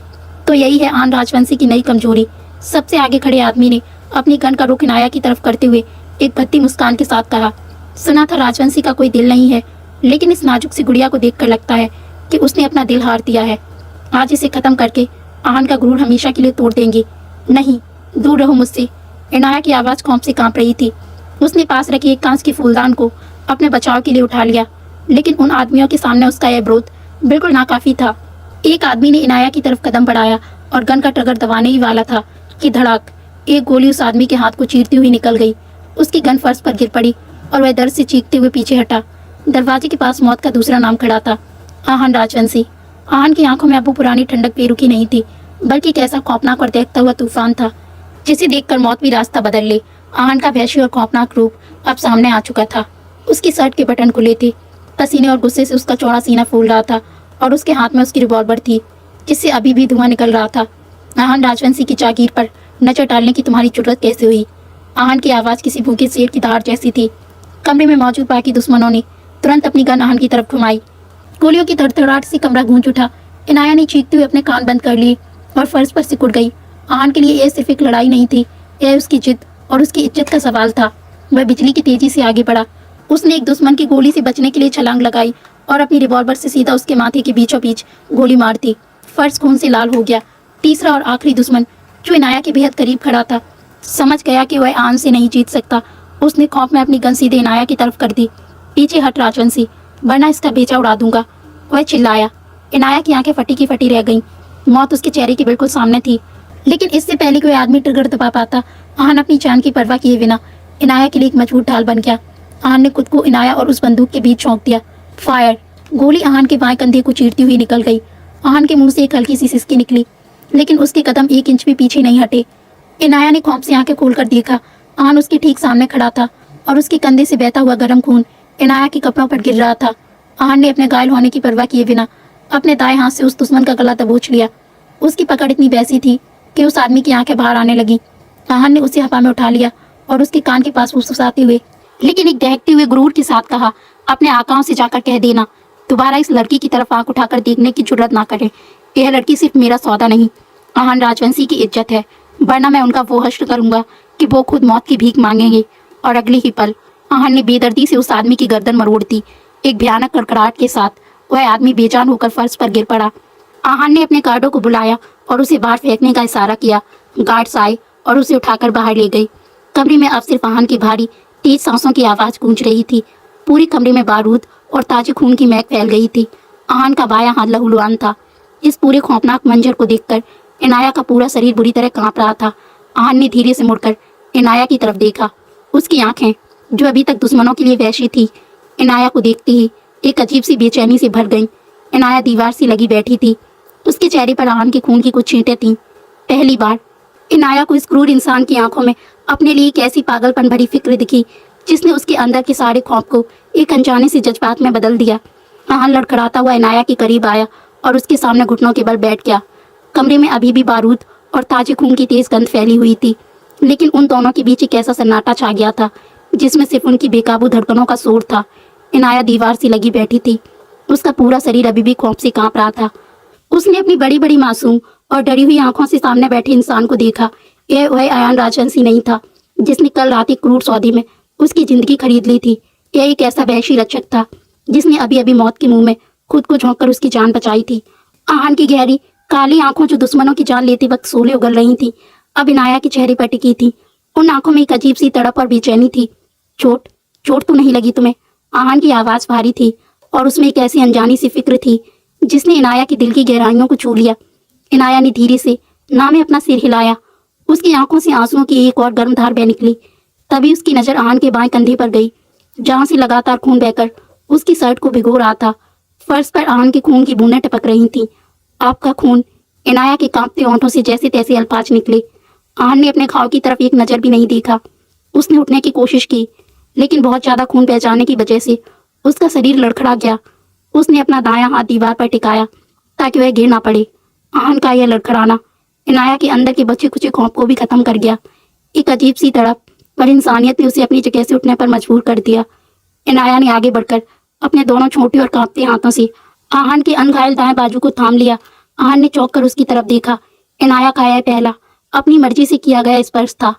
तो यही है आहन राजवंशी की नई कमजोरी। सबसे आगे खड़े आदमी ने अपनी गन का रुख इनाया की तरफ करते हुए एक भद्दी मुस्कान के साथ कहा, सुना था राजवंशी का कोई दिल नहीं है, लेकिन इस नाजुक सी गुड़िया को देखकर लगता है कि उसने अपना दिल हार दिया है। आज इसे खत्म करके आहन का गुरूर हमेशा के लिए तोड़ देंगे। नहीं, दूर रहो मुझसे। इनाया की आवाज़ खौफ से कांप रही थी। उसने पास रखी एक कांच की फूलदान को अपने बचाव के लिए उठा लिया, लेकिन उन आदमियों के सामने उसका यह विरोध बिल्कुल नाकाफी था। एक आदमी ने इनाया की तरफ कदम बढ़ाया और गन का ट्रिगर दबाने ही वाला था कि धड़ाक, एक गोली उस आदमी के हाथ को चीरती हुई निकल गई। उसकी गन फर्श पर गिर पड़ी और वह दर्द से चीखते हुए पीछे हटा। दरवाजे के पास मौत का दूसरा नाम खड़ा था, आहन राजवंशी। आहन की आंखों में अब वो पुरानी ठंडक बेरुखी नहीं थी, बल्कि एक ऐसा खौफनाक और देखता हुआ तूफान था जिसे देखकर मौत भी रास्ता बदल ले। आहन का वहशी और खौफनाक रूप अब सामने आ चुका था। उसकी शर्ट के बटन खुले थे, पसीने और गुस्से से उसका चौड़ा सीना फूल रहा था, और उसके हाथ में उसकी रिवॉल्वर थी जिससे अभी भी धुआं निकल रहा था। आहन राजवंशी की जागीर पर नजर डालने की तुम्हारी जरूरत कैसे हुई? आहन की आवाज़ किसी भूखे शेर की धार जैसी थी। कमरे में मौजूद बाकी दुश्मनों ने तुरंत अपनी गन आहन की तरफ घुमाई। गोलियों की धड़धड़ाहट से कमरा गूंज उठा। इनाया ने चीखते हुए अपने कान बंद कर लिए और फर्श पर सिकुड़ गई। आहन के लिए यह सिर्फ एक लड़ाई नहीं थी, यह उसकी जिद और उसकी इज्जत का सवाल था। वह बिजली की तेजी से आगे बढ़ा। उसने एक दुश्मन की गोली से बचने के लिए छलांग लगाई और अपनी रिवॉल्वर से सीधा उसके माथे के बीचों बीच गोली मार दी। फर्श खून से लाल हो गया। तीसरा और आखिरी दुश्मन, जो इनाया के बेहद करीब खड़ा था, समझ गया कि वह आहन से नहीं जीत सकता। उसने खौफ में अपनी गन सीधे इनाया की तरफ कर दी। पीछे हट राजवंशी, वरना इसका बेचा उड़ा दूंगा, वह चिल्लाया। इनाया की आंखें फटी की फटी रह गईं। मौत उसके चेहरे के बिल्कुल सामने थी, लेकिन इससे पहले कोई आदमी ट्रिगर दबा पाता, आहन अपनी जान की परवाह किए बिना इनाया के लिए एक मजबूत ढाल बन गया। आहन ने खुद को इनाया और उस बंदूक के बीच झोंक दिया। फायर! गोली आहन के बाएं कंधे को चीरती हुई निकल गई। आहन के मुंह से एक हल्की सी सिसकी निकली, लेकिन उसके कदम 1 इंच भी पीछे नहीं हटे। इनाया ने खौफ से आंखें खोलकर देखा। आहन उसके ठीक सामने खड़ा था और उसके कंधे से बहता हुआ गर्म खून इनाया के कपड़ों पर गिर रहा था। आहन ने अपने घायल होने की परवाह किए बिना अपने दाएं हाथ से उस दुश्मन का गला दबोच लिया। उसकी पकड़ इतनी वैसी थी कि उस आदमी की आंखें बाहर आने लगी। आहन ने उसे हवा में उठा लिया और उसके कान के पास फुसफुसाते हुए, लेकिन एक दहकते हुए गुरूर के साथ कहा, अपने आकाओं से जाकर कह देना दोबारा इस लड़की की तरफ आंख उठाकर देखने की जुर्रत ना करे। यह लड़की सिर्फ मेरा सौदा नहीं, आहन राजवंशी की इज्जत है, वरना मैं उनका वो हश्र करूंगा कि वो खुद मौत की भीख मांगेंगे। और अगले ही पल आहन ने बेदर्दी से उस आदमी की गर्दन मरोड़ दी। एक भयानक कड़कड़ाहट के साथ वह आदमी बेजान होकर फर्श पर गिर पड़ा। आहन ने अपने गार्डों को बुलाया और उसे बाहर फेंकने का इशारा किया। गार्ड्स आए और उसे उठाकर बाहर ले गई। कमरे में अब सिर्फ आहन की भारी तेज सांसों की आवाज़ गूंज रही थी। पूरे कमरे में बारूद और ताजे खून की महक फैल गई थी। आहन का बायां हाथ लहूलुहान था। इस पूरे खौफनाक मंजर को देखकर इनाया का पूरा शरीर बुरी तरह कांप रहा था। आहन ने धीरे से मुड़कर इनाया की तरफ देखा। उसकी आंखें, जो अभी तक दुश्मनों के लिए वैसी थी, इनाया को देखते ही एक अजीब सी बेचैनी से भर गईं। इनाया दीवार से लगी बैठी थी। उसके चेहरे पर आहन के खून की कुछ छींटें थीं। पहली बार इनाया को इस क्रूर इंसान की आंखों में अपने लिए एक ऐसी पागलपन भरी फिक्र दिखी जिसने उसके अंदर के सारे खौफ को एक अनजाने से जज्बात में बदल दिया। आहान लड़खड़ाता हुआ इनाया के करीब आया और उसके सामने घुटनों के बल बैठ गया। कमरे में अभी भी बारूद और ताजे खून की तेज गंध फैली हुई थी, लेकिन उन दोनों के बीच एक ऐसा सन्नाटा छा गया था जिसमें सिर्फ उनकी बेकाबू धड़कनों का शोर था। इनाया दीवार से लगी बैठी थी, उसका पूरा शरीर अभी भी खौफ से कांप रहा था। उसने अपनी बड़ी बड़ी मासूम और डरी हुई आंखों से सामने बैठे इंसान को देखा। यह वह अयान राजवंशी नहीं था जिसने कल रात एक क्रूर सौदे में उसकी जिंदगी खरीद ली थी। यह एक ऐसा वहशी रक्षक था जिसने अभी अभी मौत के मुंह में खुद को झोंक कर उसकी जान बचाई थी। आहान की गहरी काली आंखों जो दुश्मनों की जान लेते वक्त सोले उगल रही थी, अब इनाया के चेहरे पर टिकी थी। उन आंखों में एक अजीब सी तड़प और बेचैनी थी। चोट चोट तो नहीं लगी तुम्हें? आहान की आवाज भारी थी और उसमें एक ऐसी अनजानी सी फिक्र थी जिसने इनाया की दिल की गहराइयों को छू लिया। इनाया ने धीरे से ना में अपना सिर हिलाया। उसकी आंखों से आंसुओं की एक और गर्म धार बह निकली। तभी उसकी नजर आहान के बाएं कंधे पर गई, जहां से लगातार खून बहकर उसकी शर्ट को भिगो रहा था। फर्श पर आहान के खून की बूंदें टपक रही थीं। आपका खून? इनाया के कांपते होंठों से जैसे तैसे अल्फाज निकले। आहान ने अपने घाव की तरफ एक नजर भी नहीं देखा। उसने उठने की कोशिश की, लेकिन बहुत ज्यादा खून बह जाने की वजह से उसका शरीर लड़खड़ा गया। उसने अपना दायां हाथ दीवार पर टिकाया ताकि वह गिर ना पड़े। आहान का यह लड़खड़ाना इनाया के अंदर के बचे कुचे खौफ को भी खत्म कर गया। एक अजीब सी तड़प पर इंसानियत ने उसे अपनी जगह से उठने पर मजबूर कर दिया। इनाया ने आगे बढ़कर अपने दोनों छोटे और कांपते हाथों से आहान के अनघायल दाएं बाजू को थाम लिया। आहान ने चौंक कर उसकी तरफ देखा। इनाया का यह पहला अपनी मर्जी से किया गया स्पर्श था।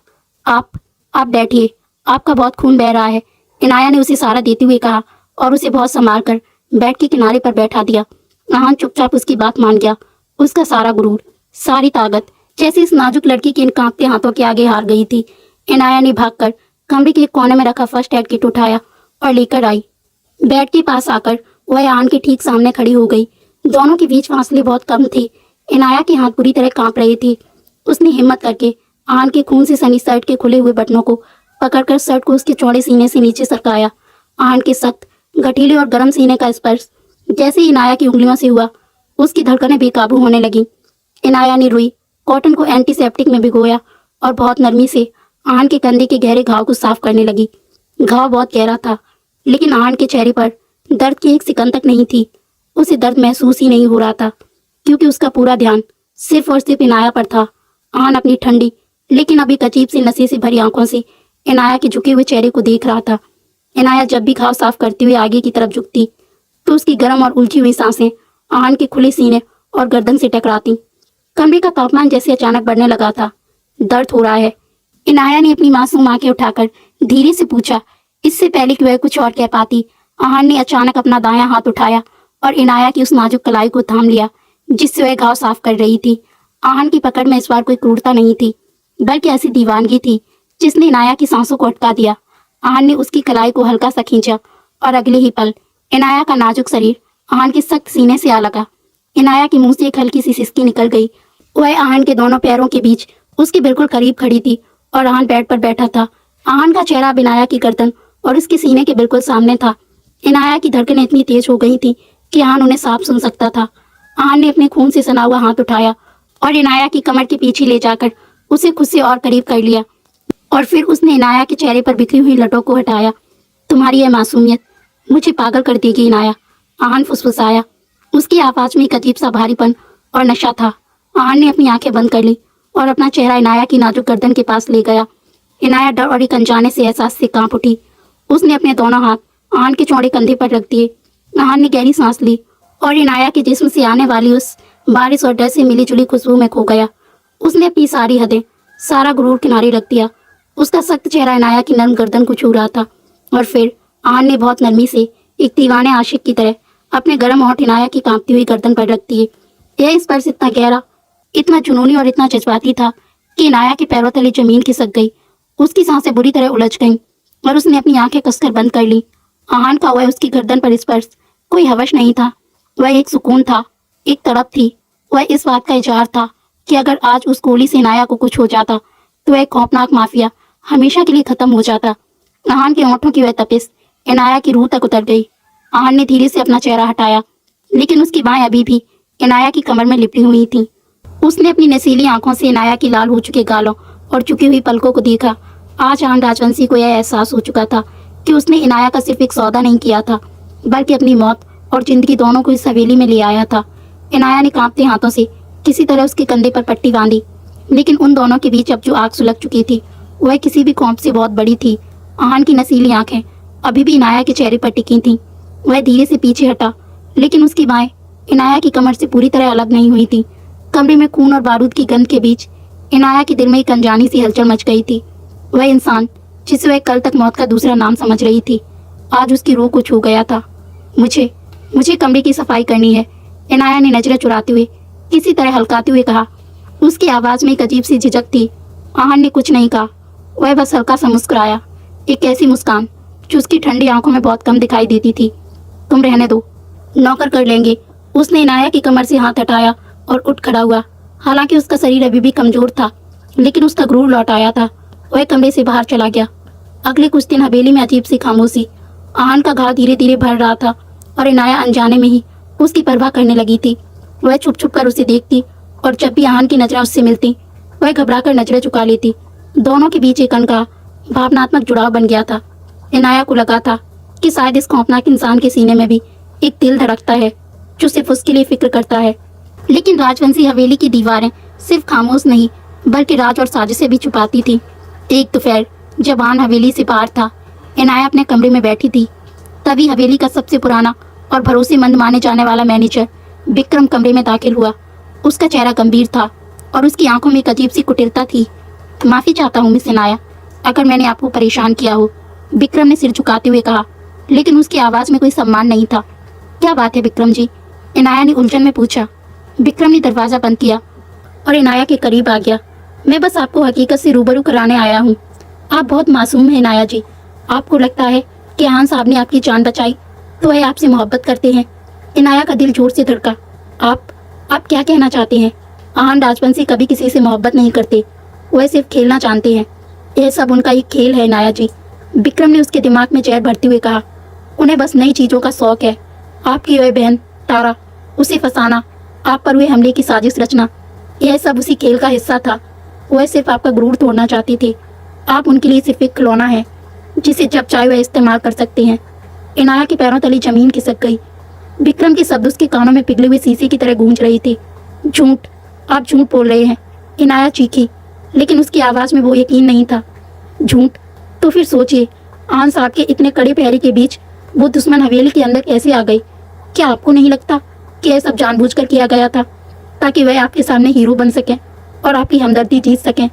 आप बैठिए, आपका बहुत खून बह रहा है, इनाया ने उसे सहारा देते हुए कहा और उसे बहुत संभाल कर बेड के किनारे पर बैठा दिया। आहान चुपचाप उसकी बात मान गया। उसका सारा गुरूर, सारी ताकत जैसे इस नाजुक लड़की के इन कांपते हाथों के आगे हार गई थी। इनाया ने भागकर कमरे के एक कोने में रखा फर्स्ट एड किट उठाया और लेकर आई। बेड के पास आकर वह आहान के ठीक सामने खड़ी हो गई। दोनों के बीच फासले बहुत कम थे। इनाया के हाथ पूरी तरह कांप रहे थे। उसने हिम्मत करके आहान के खून से सनी शर्ट के खुले हुए बटनों को पकड़कर शर्ट को उसके चौड़े सीने से नीचे सरकाया। आहान के सख्त, गठीले और गर्म सीने का स्पर्श जैसे ही इनाया की उंगलियों से हुआ, उसकी धड़कनें बेकाबू होने लगी। इनाया ने रुई कॉटन को एंटीसेप्टिक में भिगोया और बहुत नरमी से आहान के कंधे के गहरे घाव को साफ करने लगी। घाव बहुत गहरा था, लेकिन आहान के चेहरे पर दर्द की एक सिकन तक नहीं थी। उसे दर्द महसूस ही नहीं हो रहा था, क्योंकि उसका पूरा ध्यान सिर्फ और सिर्फ इनाया पर था। आहान अपनी ठंडी लेकिन अभी अजीब से नशे से भरी आंखों से इनाया के झुके हुए चेहरे को देख रहा था। इनाया जब भी घाव साफ करते हुए आगे की तरफ झुकती, तो उसकी गर्म और उलझी हुई सांसें आहान के खुले सीने और गर्दन से टकराती। कमरे का तापमान जैसे अचानक बढ़ने लगा था। दर्द हो रहा है? इनाया ने अपनी मासूम आंखें उठाकर धीरे से पूछा। इससे पहले कि वह कुछ और कह पाती, आहान ने अचानक अपना दायां हाथ उठाया और इनाया की उस नाजुक कलाई को थाम लिया जिससे वह घाव साफ कर रही थी। आहान की पकड़ में इस बार कोई क्रूरता नहीं थी, बल्कि ऐसी दीवानगी थी जिसने इनाया की सांसों को अटका दिया। आहान ने उसकी कलाई को हल्का सा खींचा और अगले ही पल इनाया का नाजुक शरीर आहान के सख्त सीने से आ लगा। इनाया के मुंह से एक हल्की सी सिसकी निकल गई। वह आहान के दोनों पैरों के बीच उसके बिल्कुल करीब खड़ी थी और आहान बेड पर बैठा था। आहान का चेहरा अब इनाया की गर्दन और उसके सीने के बिल्कुल सामने था। इनाया की धड़कनें इतनी तेज हो गई थी कि आहान उन्हें साफ सुन सकता था। आहान ने अपने खून से सना हुआ हाथ उठाया और इनाया की कमर के पीछे ले जाकर उसे खुद से और करीब कर लिया, और फिर उसने इनाया के चेहरे पर बिखरी हुई लटों को हटाया। तुम्हारी यह मासूमियत मुझे पागल कर देगी इनाया, आहान फुसफुसाया। उसकी आवाज में एक अजीब सा भारीपन और नशा था। आहान ने अपनी आंखें बंद कर ली और अपना चेहरा इनाया की नाजुक गर्दन के पास ले गया। इनाया डर और एक अनजाने से एहसास से कांप उठी। उसने अपने दोनों हाथ आहान के चौड़े कंधे पर रख दिए। आहान ने गहरी सांस ली और इनाया के जिस्म से आने वाली उस बारिश और डर से मिली जुली खुशबू में खो गया। उसने अपनी सारी हदें, सारा गुरूर किनारे रख दिया। उसका सख्त चेहरा इनाया की नर्म गर्दन को छू रहा था, और फिर आहान ने बहुत नरमी से एक दीवाने आशिक की तरह अपने गर्म होंठ इनाया की कांपती हुई गर्दन पर रख दिए। यह स्पर्श इतना गहरा, इतना जुनूनी और इतना जज्बाती था कि इनाया के पैरों तले जमीन खिसक गई। उसकी सांसें बुरी तरह उलझ गईं और उसने अपनी आंखें कसकर बंद कर ली। आहान का वह उसकी गर्दन पर स्पर्श कोई हवश नहीं था, वह एक सुकून था, एक तड़प थी। वह इस बात का इजहार था कि अगर आज उस गोली से इनाया को कुछ हो जाता तो वह खौफनाक माफिया हमेशा के लिए खत्म हो जाता। आहान के होंठों की वह तपिश इनाया की रूह तक उतर गई। आहान ने धीरे से अपना चेहरा हटाया, लेकिन उसकी बाहें अभी भी इनाया की कमर में लिपटी हुई थीं। उसने अपनी नशीली आंखों से इनाया की लाल हो चुके गालों और झुकी हुई पलकों को देखा। आज आन राजवंशी को यह एहसास हो चुका था कि उसने इनाया का सिर्फ एक सौदा नहीं किया था, बल्कि अपनी मौत और जिंदगी दोनों को इस हवेली में ले आया था। इनाया ने कांपते हाथों से किसी तरह उसके कंधे पर पट्टी बांधी, लेकिन उन दोनों के बीच अब जो आग सुलग चुकी थी वह किसी भी कौप से बहुत बड़ी थी। आहान की नसीली आंखें अभी भी इनाया के चेहरे पर टिकी थीं। वह धीरे से पीछे हटा, लेकिन उसकी बाहें इनाया की कमर से पूरी तरह अलग नहीं हुई थी। कमरे में खून और बारूद की गंध के बीच इनाया के दिल में एक अनजानी सी हलचल मच गई थी। वह इंसान जिसे वह कल तक मौत का दूसरा नाम समझ रही थी, आज उसकी रूह को छू गया था। मुझे मुझे कमरे की सफाई करनी है, इनाया ने नजरें चुराते हुए किसी तरह हल्काते हुए कहा। उसकी आवाज़ में एक अजीब सी झिझक थी। आहान ने कुछ नहीं कहा, वह बस हल्का सा मुस्कुराया, एक ऐसी मुस्कान जो उसकी ठंडी आंखों में बहुत कम दिखाई देती थी। तुम रहने दो, नौकर कर लेंगे। उसने इनाया की कमर से हाथ हटाया और उठ खड़ा हुआ। हालांकि उसका शरीर अभी भी कमजोर था, लेकिन उसका गुरूर लौट आया था। वह कमरे से बाहर चला गया। अगले कुछ दिन हवेली में अजीब सी खामोशी। आहान का घाव धीरे धीरे भर रहा था और इनाया अनजाने में ही उसकी परवाह करने लगी थी। वह छुप छुप कर उसे देखती और जब भी आहान की नजरें उससे मिलती वह घबरा कर नजरें झुका लेती। दोनों के बीच एक अनका भावनात्मक जुड़ाव बन गया था। इनाया को लगा था कि शायद इस खौफनाक इंसान के सीने में भी एक दिल धड़कता है जो सिर्फ उसके लिए फिक्र करता है। लेकिन राजवंशी हवेली की दीवारें सिर्फ खामोश नहीं बल्कि राज और साजिशें भी छुपाती थी। एक दोपहर जब आन हवेली से बाहर था, इनाया अपने कमरे में बैठी थी, तभी हवेली का सबसे पुराना और भरोसेमंद माने जाने वाला मैनेजर विक्रम कमरे में दाखिल हुआ। उसका चेहरा गंभीर था और उसकी आंखों में एक अजीब सी कुटिलता थी। माफ़ी चाहता हूँ मिस इनाया, अगर मैंने आपको परेशान किया हो, विक्रम ने सिर झुकाते हुए कहा, लेकिन उसकी आवाज़ में कोई सम्मान नहीं था। क्या बात है विक्रम जी? इनाया ने उलझन में पूछा। विक्रम ने दरवाज़ा बंद किया और इनाया के करीब आ गया। मैं बस आपको हकीकत से रूबरू कराने आया हूँ। आप बहुत मासूम हैं इनाया जी। आपको लगता है कि आहान साहब ने आपकी जान बचाई तो वह आपसे मोहब्बत करते हैं। इनाया का दिल जोर से धड़का। आप क्या कहना चाहते हैं? आहान राजवंशी कभी किसी से मोहब्बत नहीं करते, वह सिर्फ खेलना जानते हैं। यह सब उनका एक खेल है इनाया जी, विक्रम ने उसके दिमाग में जहर भरते हुए कहा। उन्हें बस नई चीज़ों का शौक है। आपकी वह बहन तारा, उसे फंसाना, आप पर हुए हमले की साजिश रचना, यह सब उसी खेल का हिस्सा था। वह सिर्फ आपका गुरूर तोड़ना चाहती थी। आप उनके लिए सिर्फ एक खिलौना है जिसे जब चाहे वह इस्तेमाल कर सकते हैं। इनाया के पैरों तले जमीन खिसक गई। विक्रम के शब्द उसके कानों में पिघले हुए शीशे की तरह गूंज रही थी। झूठ, आप झूठ बोल रहे हैं, इनाया चीखी, लेकिन उसकी आवाज़ में वो यकीन नहीं था। झूठ? तो फिर सोचिए, आहान साहब के इतने कड़े पहरे के बीच वो दुश्मन हवेली के अंदर कैसे आ गई? क्या आपको नहीं लगता कि यह सब जानबूझकर किया गया था ताकि वह आपके सामने हीरो बन सकें और आपकी हमदर्दी जीत सकें?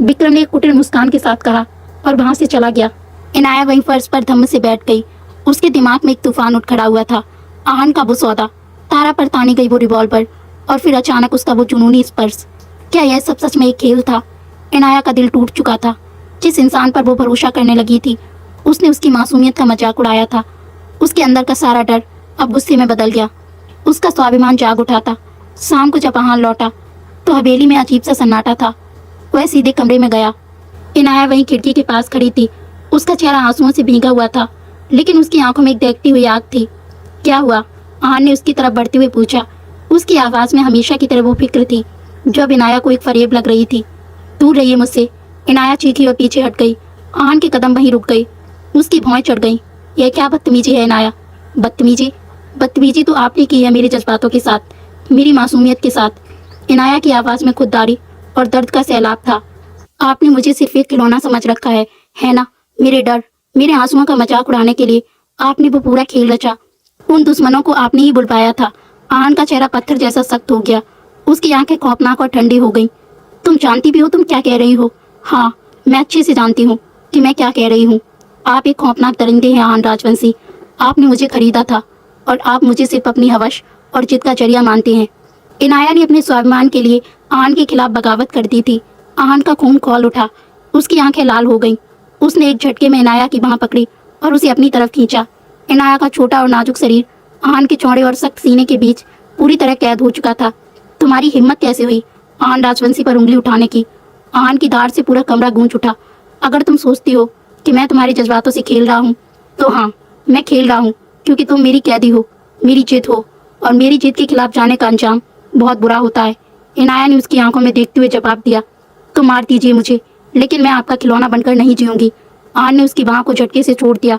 विक्रम ने एक कुटिल मुस्कान के साथ कहा और वहाँ से चला गया। इनाया वहीं फर्श पर धम्म से बैठ गई। उसके दिमाग में एक तूफान उठ खड़ा हुआ था। आहान का वो सौदा, तारा पर तानी गई वो रिवॉल्वर, और फिर अचानक उसका वो जुनूनी स्पर्श। क्या यह सब सच में एक खेल था? इनाया का दिल टूट चुका था। जिस इंसान पर वो भरोसा करने लगी थी, उसने उसकी मासूमियत का मजाक उड़ाया था। उसके अंदर का सारा डर अब गुस्से में बदल गया। उसका स्वाभिमान जाग उठा था। शाम को जब आहान लौटा तो हवेली में अजीब सा सन्नाटा था। वह सीधे कमरे में गया। इनाया वहीं खिड़की के पास खड़ी थी। उसका चेहरा आंसुओं से भीगा हुआ था, लेकिन उसकी आंखों में एक दहकती हुई आग थी। क्या हुआ? आहान ने उसकी तरफ बढ़ते हुए पूछा। उसकी आवाज़ में हमेशा की तरह वो फिक्र थी जो अब इनाया को एक फरेब लग रही थी। दूर रहिए मुझसे, इनाया चीखी और पीछे हट गई। आहान के कदम वहीं रुक गई। उसकी भौएं चढ़ गईं। यह क्या बदतमीजी है इनाया? बदतमीजी? बदतमीजी तो आपने की है मेरे जज्बातों के साथ, मेरी मासूमियत के साथ। इनाया की आवाज़ में खुददारी और दर्द का सैलाब था। आपने मुझे सिर्फ एक खिलौना समझ रखा है ना? मेरे डर, मेरे आंसुओं का मजाक उड़ाने के लिए आपने वो पूरा खेल रचा। उन दुश्मनों को आपने ही बुलवाया था। आहान का चेहरा पत्थर जैसा सख्त हो गया। उसकी आंखें खौफनाक और ठंडी हो गईं। तुम जानती भी हो तुम क्या कह रही हो? हाँ, मैं अच्छे से जानती हूँ कि मैं क्या कह रही हूँ। आप एक खौफनाक दरिंदे हैं आहान राजवंशी। आपने मुझे खरीदा था और आप मुझे सिर्फ अपनी हवस और जिद का जरिया मानते हैं। इनाया ने अपने स्वाभिमान के लिए आहान के खिलाफ बगावत कर दी थी। आहान का खून खौल उठा। उसकी आंखें लाल हो गईं। उसने एक झटके में इनाया की बांह पकड़ी और उसे अपनी तरफ खींचा। इनाया का छोटा और नाजुक शरीर आहान के चौड़े और सख्त सीने के बीच पूरी तरह कैद हो चुका था। तुम्हारी हिम्मत कैसे हुई आहान राजवंशी पर उंगली उठाने की? आहान की दाढ़ से पूरा कमरा गूंज उठा। अगर तुम सोचती हो कि मैं तुम्हारे जज्बातों से खेल रहा हूँ तो हाँ, मैं खेल रहा हूँ, क्योंकि तुम मेरी कैदी हो, मेरी जिद हो, और मेरी जिद के खिलाफ जाने का अंजाम बहुत बुरा होता है। इनाया ने उसकी आंखों में देखते हुए जवाब दिया। तो मार दीजिए मुझे, लेकिन मैं आपका खिलौना बनकर नहीं जीऊंगी। आन ने उसकी बाह को झटके से छोड़ दिया।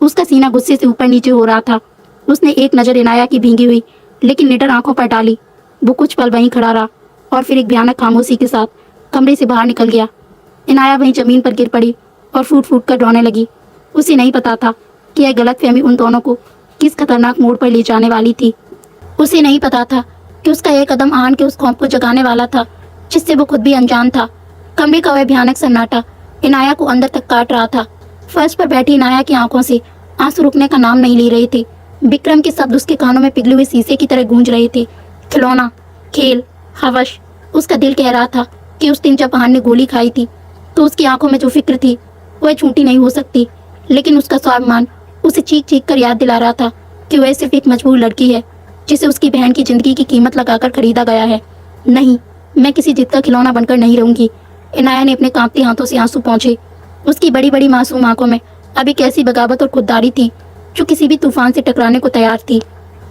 उसका सीना गुस्से से ऊपर नीचे हो रहा था। उसने एक नज़र इनाया की भींगी हुई लेकिन निडर आंखों पर डाली। वो कुछ पल वहीं खड़ा रहा और फिर एक भयानक खामोशी के साथ कमरे से बाहर निकल गया। इनाया वहीं जमीन पर गिर पड़ी और फूट फूट कर रोने लगी। उसे नहीं पता था कि यह गलतफहमी उन दोनों को किस खतरनाक मोड़ पर ले जाने वाली थी। उसे नहीं पता था कि उसका यह कदम आन के उस खौफ को जगाने वाला था जिससे वो खुद भी अनजान था। कमरे का वह भयानक सन्नाटा इनाया को अंदर तक काट रहा था। फर्श पर बैठी इनाया की आंखों से आंसू रुकने का नाम नहीं ले रहे थे। विक्रम के शब्द उसके कानों में पिघले हुए शीशे की तरह गूंज रहे थे। खिलौना, खेल, हवस। उसका दिल कह रहा था कि उस दिन जब आन ने गोली खाई थी तो उसकी आंखों में जो फिक्र थी वह झूठी नहीं हो सकती, लेकिन उसका स्वाभिमान उसे चीख चीख कर याद दिला रहा था कि वह सिर्फ एक मजबूर लड़की है जिसे उसकी बहन की जिंदगी की कीमत लगाकर खरीदा गया है। नहीं, मैं किसी जिद का खिलौना बनकर नहीं रहूंगी। इनाया ने अपने कांपते हाथों से आंसू पोंछे। उसकी बड़ी बड़ी मासूम आंखों में अब एक ऐसी बगावत और खुददारी थी जो किसी भी तूफान से टकराने को तैयार थी।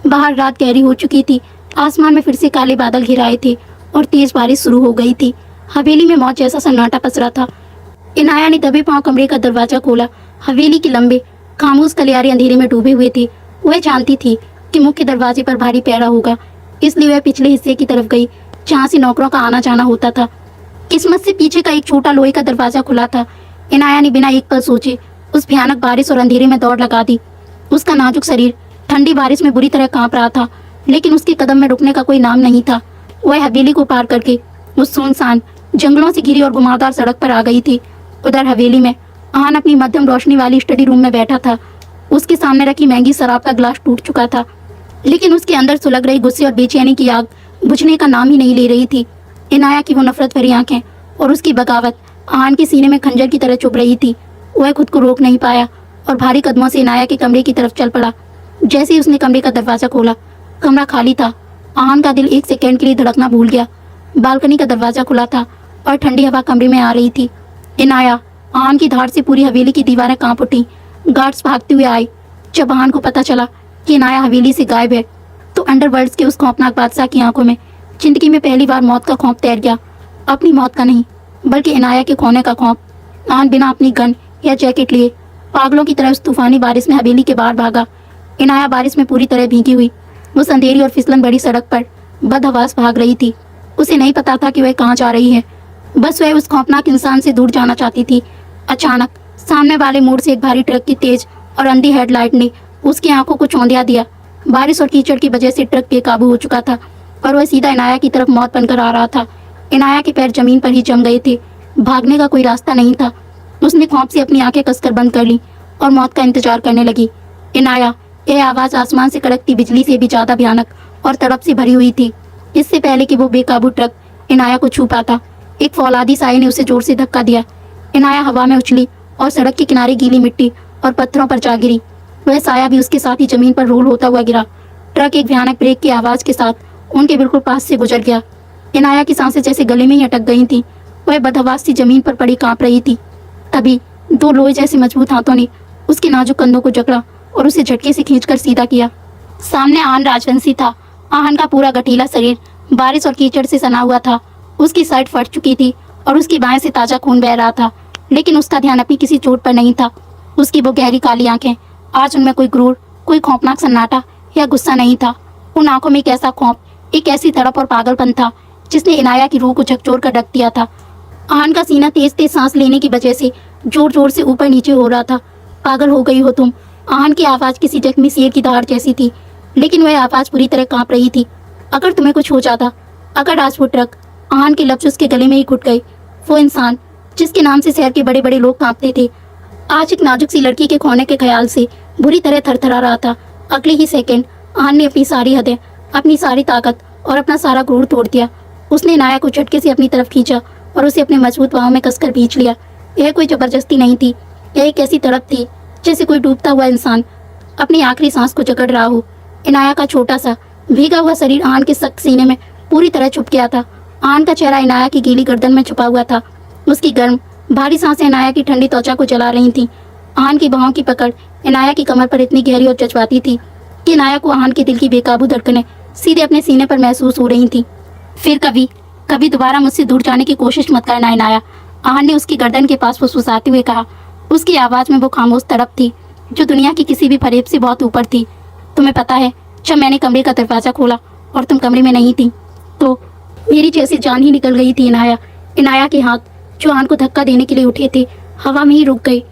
बाहर रात गहरी हो चुकी थी। आसमान में फिर से काले बादल घिराए थे और तेज बारिश शुरू हो गई थी। हवेली में मौत जैसा सन्नाटा पसरा था। इनाया ने दबे पांव कमरे का दरवाजा खोला। हवेली के लंबे खामोश गलियारे अंधेरे में डूबे हुए थे। वह जानती थी कि मुख्य दरवाजे पर भारी पहरा होगा, इसलिए वह पिछले हिस्से की तरफ गई जहाँ से नौकरों का आना जाना होता था। किस्मत से पीछे का एक छोटा लोहे का दरवाजा खुला था। इनाया ने बिना एक पल सोचे उस भयानक बारिश और अंधेरे में दौड़ लगा दी। उसका नाजुक शरीर ठंडी बारिश में बुरी तरह कांप रहा था, लेकिन उसके कदम में रुकने का कोई नाम नहीं था। वह हवेली को पार करके उस सुनसान जंगलों से घिरी और घुमावदार सड़क पर आ गई थी। उधर हवेली में आन अपनी मध्यम रोशनी वाली स्टडी रूम में बैठा था। उसके सामने रखी महंगी शराब का ग्लास टूट चुका था, लेकिन उसके अंदर सुलग रही गुस्से और बेचैनी की आग बुझने का नाम ही नहीं ले रही थी। इनाया की वो नफरत भरी आंखें और उसकी बगावत आन के सीने में खंजर की तरह चुभ रही थी। वह खुद को रोक नहीं पाया और भारी कदमों से इनाया के कमरे की तरफ चल पड़ा। जैसे ही उसने कमरे का दरवाजा खोला, कमरा खाली था। आन का दिल एक सेकंड के लिए धड़कना भूल गया। बालकनी का दरवाजा खुला था और ठंडी हवा कमरे में आ रही थी। इनाया, आन की धार से पूरी हवेली की दीवारें कांप उठी। गार्ड्स भागते हुए आए। जब आन को पता चला कि इनाया हवेली से गायब है तो अंडरवर्ल्ड्स के उस खौफनाक बादशाह की आंखों में जिंदगी में पहली बार मौत का खौफ तैर गया। अपनी मौत का नहीं, बल्कि इनाया के खोने का खौफ। आन बिना अपनी गन या जैकेट लिए पागलों की तरह उस तूफानी बारिश में हवेली के बाहर भागा। इनाया बारिश में पूरी तरह भीगी हुई उस अंधेरी और फिसलन भरी सड़क पर बदहवास भाग रही थी। उसे नहीं पता था कि वह कहाँ जा रही है, बस वह उस खौफनाक इंसान से दूर जाना चाहती थी। अचानक सामने वाले मोड़ से एक भारी ट्रक की तेज और अंधी हेडलाइट ने उसकी आंखों को चौंधिया दिया। बारिश और कीचड़ की वजह से ट्रक बेकाबू हो चुका था और वह सीधा इनाया की तरफ मौत बनकर आ रहा था। इनाया के पैर जमीन पर ही जम गए थे। भागने का कोई रास्ता नहीं था। उसने खौफ से अपनी आंखें कसकर बंद कर ली और मौत का इंतजार करने लगी। इनाया, यह आवाज़ आसमान से कड़कती बिजली से भी ज़्यादा भयानक और तड़प से भरी हुई थी। इससे पहले कि वो बेकाबू ट्रक इनाया को छू पाता, एक फौलादी साए ने उसे जोर से धक्का दिया। इनाया हवा में उछली और सड़क के किनारे गीली मिट्टी और पत्थरों पर जा गिरी। वह साया भी उसके साथ ही जमीन पर रोल होता हुआ गिरा। ट्रक एक भयानक ब्रेक की आवाज़ के साथ उनके बिल्कुल पास से गुजर गया। इनाया की सांसें जैसे गले में ही अटक गई थीं। वह बदहवास सी जमीन पर पड़ी कांप रही थी। तभी दो लोहे जैसे मजबूत हाथों ने उसके नाजुक कंधों को जकड़ा और उसे झटके से खींचकर सीधा किया। सामने आन राजवंशी था। आन का पूरा गठीला शरीर बारिश और कीचड़ से सना हुआ था। उसकी शर्ट फट चुकी थी और उसकी बाएं से ताजा खून बह रहा था, लेकिन उसका ध्यान अपनी किसी चोट पर नहीं था। उसकी वो गहरी काली आंखें, आज उनमें कोई क्रूर, कोई खौफनाक सन्नाटा या गुस्सा नहीं था। उन आंखों में एक ऐसा खौफ, एक ऐसी तड़प और पागलपन था जिसने इनाया की रूह को झकझोर कर रख दिया था। आन का सीना तेज तेज सांस लेने की वजह से जोर जोर से ऊपर नीचे हो रहा था। पागल हो गई हो तुम? आन की आवाज़ किसी जख्मी शेर की दहाड़ जैसी थी, लेकिन वह आवाज़ पूरी तरह कांप रही थी। अगर तुम्हें कुछ हो जाता, अगर आज वो ट्रक, आन के लफ्ज़ उसके गले में ही घुट गए। वो इंसान जिसके नाम से शहर के बड़े बड़े लोग कांपते थे, आज एक नाजुक सी लड़की के खोने के ख्याल से बुरी तरह थरथरा रहा था। अगले ही सेकंड आन ने अपनी सारी हदें, अपनी सारी ताकत और अपना सारा क्रूर तोड़ दिया। उसने इनाया को झटके से अपनी तरफ खींचा और उसे अपने मजबूत बाहों में कसकर खींच लिया। यह कोई जबरदस्ती नहीं थी, यह एक ऐसी तड़प थी जैसे कोई डूबता हुआ इंसान अपनी आखिरी सांस को जकड़ रहा हो। इनाया का छोटा सा भीगा हुआ शरीर आन के सख्त सीने में पूरी तरह छुप गया था। आन का चेहरा इनाया की गीली गर्दन में छुपा हुआ था। उसकी गर्म भारी सांसें इनाया की ठंडी त्वचा को जला रही थीं। आन की बाहों की पकड़ इनाया की कमर पर इतनी गहरी और जज्बाती थी कि इनाया को आन के दिल की बेकाबू धड़कनें सीधे अपने सीने पर महसूस हो रही थीं। फिर कभी दोबारा मुझसे दूर जाने की कोशिश मत करना इनाया। आहान ने उसकी गर्दन के पास फुसफुसाते हुए कहा। उसकी आवाज़ में वो खामोश तड़प थी जो दुनिया की किसी भी फरेब से बहुत ऊपर थी। तुम्हें पता है, जब मैंने कमरे का दरवाज़ा खोला और तुम कमरे में नहीं थी तो मेरी जैसी जान ही निकल गई थी। इनाया के हाथ जो आहान को धक्का देने के लिए उठे थे हवा में ही रुक गए।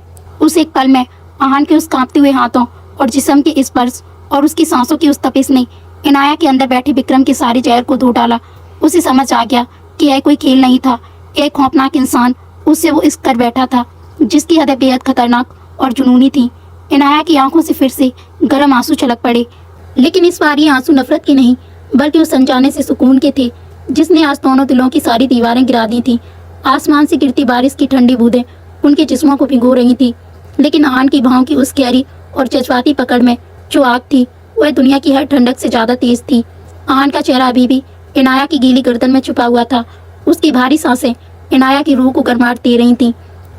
उस एक पल में आहान के उस कांपते हुए हाथों और जिस्म के स्पर्श और उसकी सांसों की उस तपिश ने इनाया के अंदर बैठे विक्रम के सारे जहर को धो डाला। उसे समझ आ गया कि यह कोई खेल नहीं था। एक खौफनाक इंसान उससे वो इश्क कर बैठा था जिसकी हदें बेहद खतरनाक और जुनूनी थी। इनाया की आंखों से फिर से गर्म आंसू छलक पड़े, लेकिन इस बार ये आंसू नफरत के नहीं बल्कि उस अनजाने से सुकून के थे जिसने आज दोनों दिलों की सारी दीवारें गिरा दी थी। आसमान से गिरती बारिश की ठंडी बूंदें उनके जिस्मों को भिगो रही थी, लेकिन आहान की भौं की उस गहरी और जज्बाती पकड़ में जो आग थी वह दुनिया की हर ठंडक से ज्यादा तेज थी। आहान का चेहरा अभी भी इनाया की गीली गर्दन में छुपा हुआ था। उसकी भारी सांसें इनाया की रूह को गर्माहट दे रही थीं।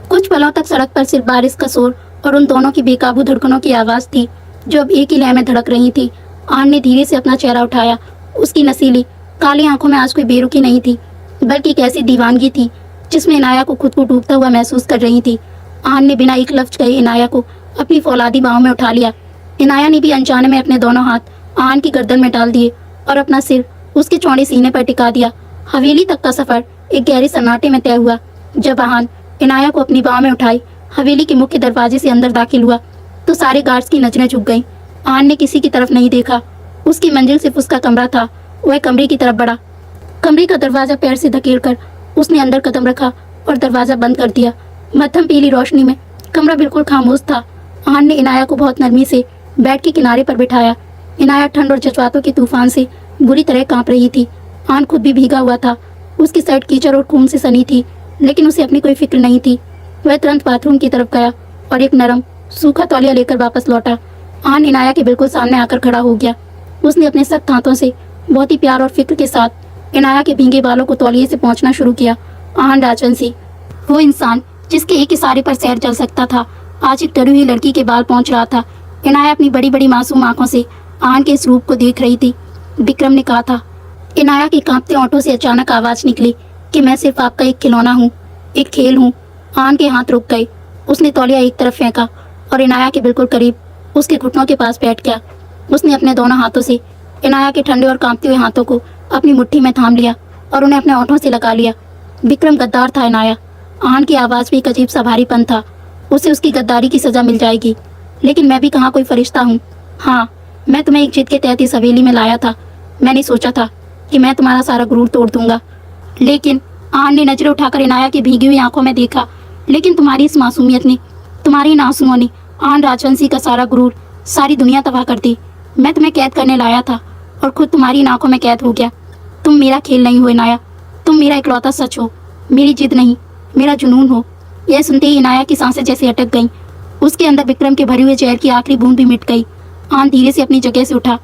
कुछ पलों तक सड़क पर सिर्फ बारिश का शोर और उन दोनों की बेकाबू धड़कनों की आवाज़ थी जो अब एक ही लय में धड़क रही थी। आहान ने धीरे से अपना चेहरा उठाया। उसकी नसीली काली आंखों में आज कोई बेरुखी नहीं थी बल्कि एक ऐसी दीवानगी थी जिसमें इनाया को खुद को डूबता हुआ महसूस कर रही थी। आहान ने बिना एक लफ्ज कहे इनाया को अपनी फौलादी बाहों में उठा लिया। इनाया ने भी अनजाने में अपने दोनों हाथ आहान की गर्दन में डाल दिए और अपना सिर उसके चौड़े सीने पर टिका दिया। हवेली तक का सफर एक गहरे सन्नाटे में तय हुआ। जब आहान इनाया को अपनी बाहों में उठाई हवेली के मुख्य दरवाजे से अंदर दाखिल हुआ तो सारे गार्ड्स की नजरें झुक गईं। आहान ने किसी की तरफ नहीं देखा। उसकी मंजिल सिर्फ उसका कमरा था। वह कमरे की तरफ बढ़ा। कमरे का दरवाजा पैर से धकेलकर उसने अंदर कदम रखा और दरवाजा बंद कर दिया। मध्यम पीली रोशनी में कमरा बिल्कुल खामोश था। आहान ने इनाया को बहुत नरमी से बेड के किनारे पर बिठाया। इनाया ठंड और जज्बातों के तूफान से बुरी तरह कांप रही थी। आहान खुद भी भीगा हुआ था। उसकी शर्ट कीचड़ और खून से सनी थी, लेकिन उसे अपनी कोई फिक्र नहीं थी। वह तुरंत बाथरूम की तरफ गया और एक नरम सूखा तौलिया लेकर वापस लौटा। आहान इनाया के बिल्कुल सामने आकर खड़ा हो गया। उसने अपने सख्त हाथों से बहुत ही प्यार और फिक्र के साथ इनाया के भीगे बालों को तौलिए से पोंछना शुरू किया। आहान राजवंशी, वो इंसान जिसके एक इशारे पर सैर चल सकता था, आज एक डरी हुई लड़की के बाल पहुंच रहा था। इनाया अपनी बड़ी बड़ी मासूम आंखों से आहान के इस रूप को देख रही थी। विक्रम ने कहा था। इनाया के कांपते होंठों से अचानक आवाज निकली कि मैं सिर्फ आपका एक खिलौना हूँ, एक खेल हूँ। आहान के हाथ रुक गए। उसने तौलिया एक तरफ फेंका और इनाया के बिल्कुल करीब उसके घुटनों के पास बैठ गया। उसने अपने दोनों हाथों से इनाया के ठंडे और कांपते हुए हाथों को अपनी मुट्ठी में थाम लिया और उन्हें अपने होठों से लगा लिया। विक्रम गद्दार था इनाया। आहान की आवाज़ में एक अजीब सा भारीपन था। उसे उसकी गद्दारी की सज़ा मिल जाएगी, लेकिन मैं भी कहाँ कोई फरिश्ता हूँ। हाँ, मैं तुम्हें एक जिद के तहत इस हवेली में लाया था। मैंने सोचा था कि मैं तुम्हारा सारा गुरूर तोड़ दूंगा, लेकिन आहान ने नजरें उठाकर इनाया की भीगी हुई आंखों में देखा। लेकिन तुम्हारी इस मासूमियत ने, तुम्हारी इन आंसुओं ने आहान राजवंशी का सारा गुरूर, सारी दुनिया तबाह कर दी। मैं तुम्हें कैद करने लाया था और खुद तुम्हारी इन आंखों में कैद हो गया। तुम मेरा खेल नहीं हो इनाया, तुम मेरा इकलौता सच हो, मेरी जिद नहीं, मेरा जुनून हो। यह सुनते ही इनाया की सांसें जैसे अटक गईं। उसके अंदर विक्रम के भरे हुए जहर की आखिरी बूंद भी मिट गई। आहान धीरे से अपनी जगह से उठा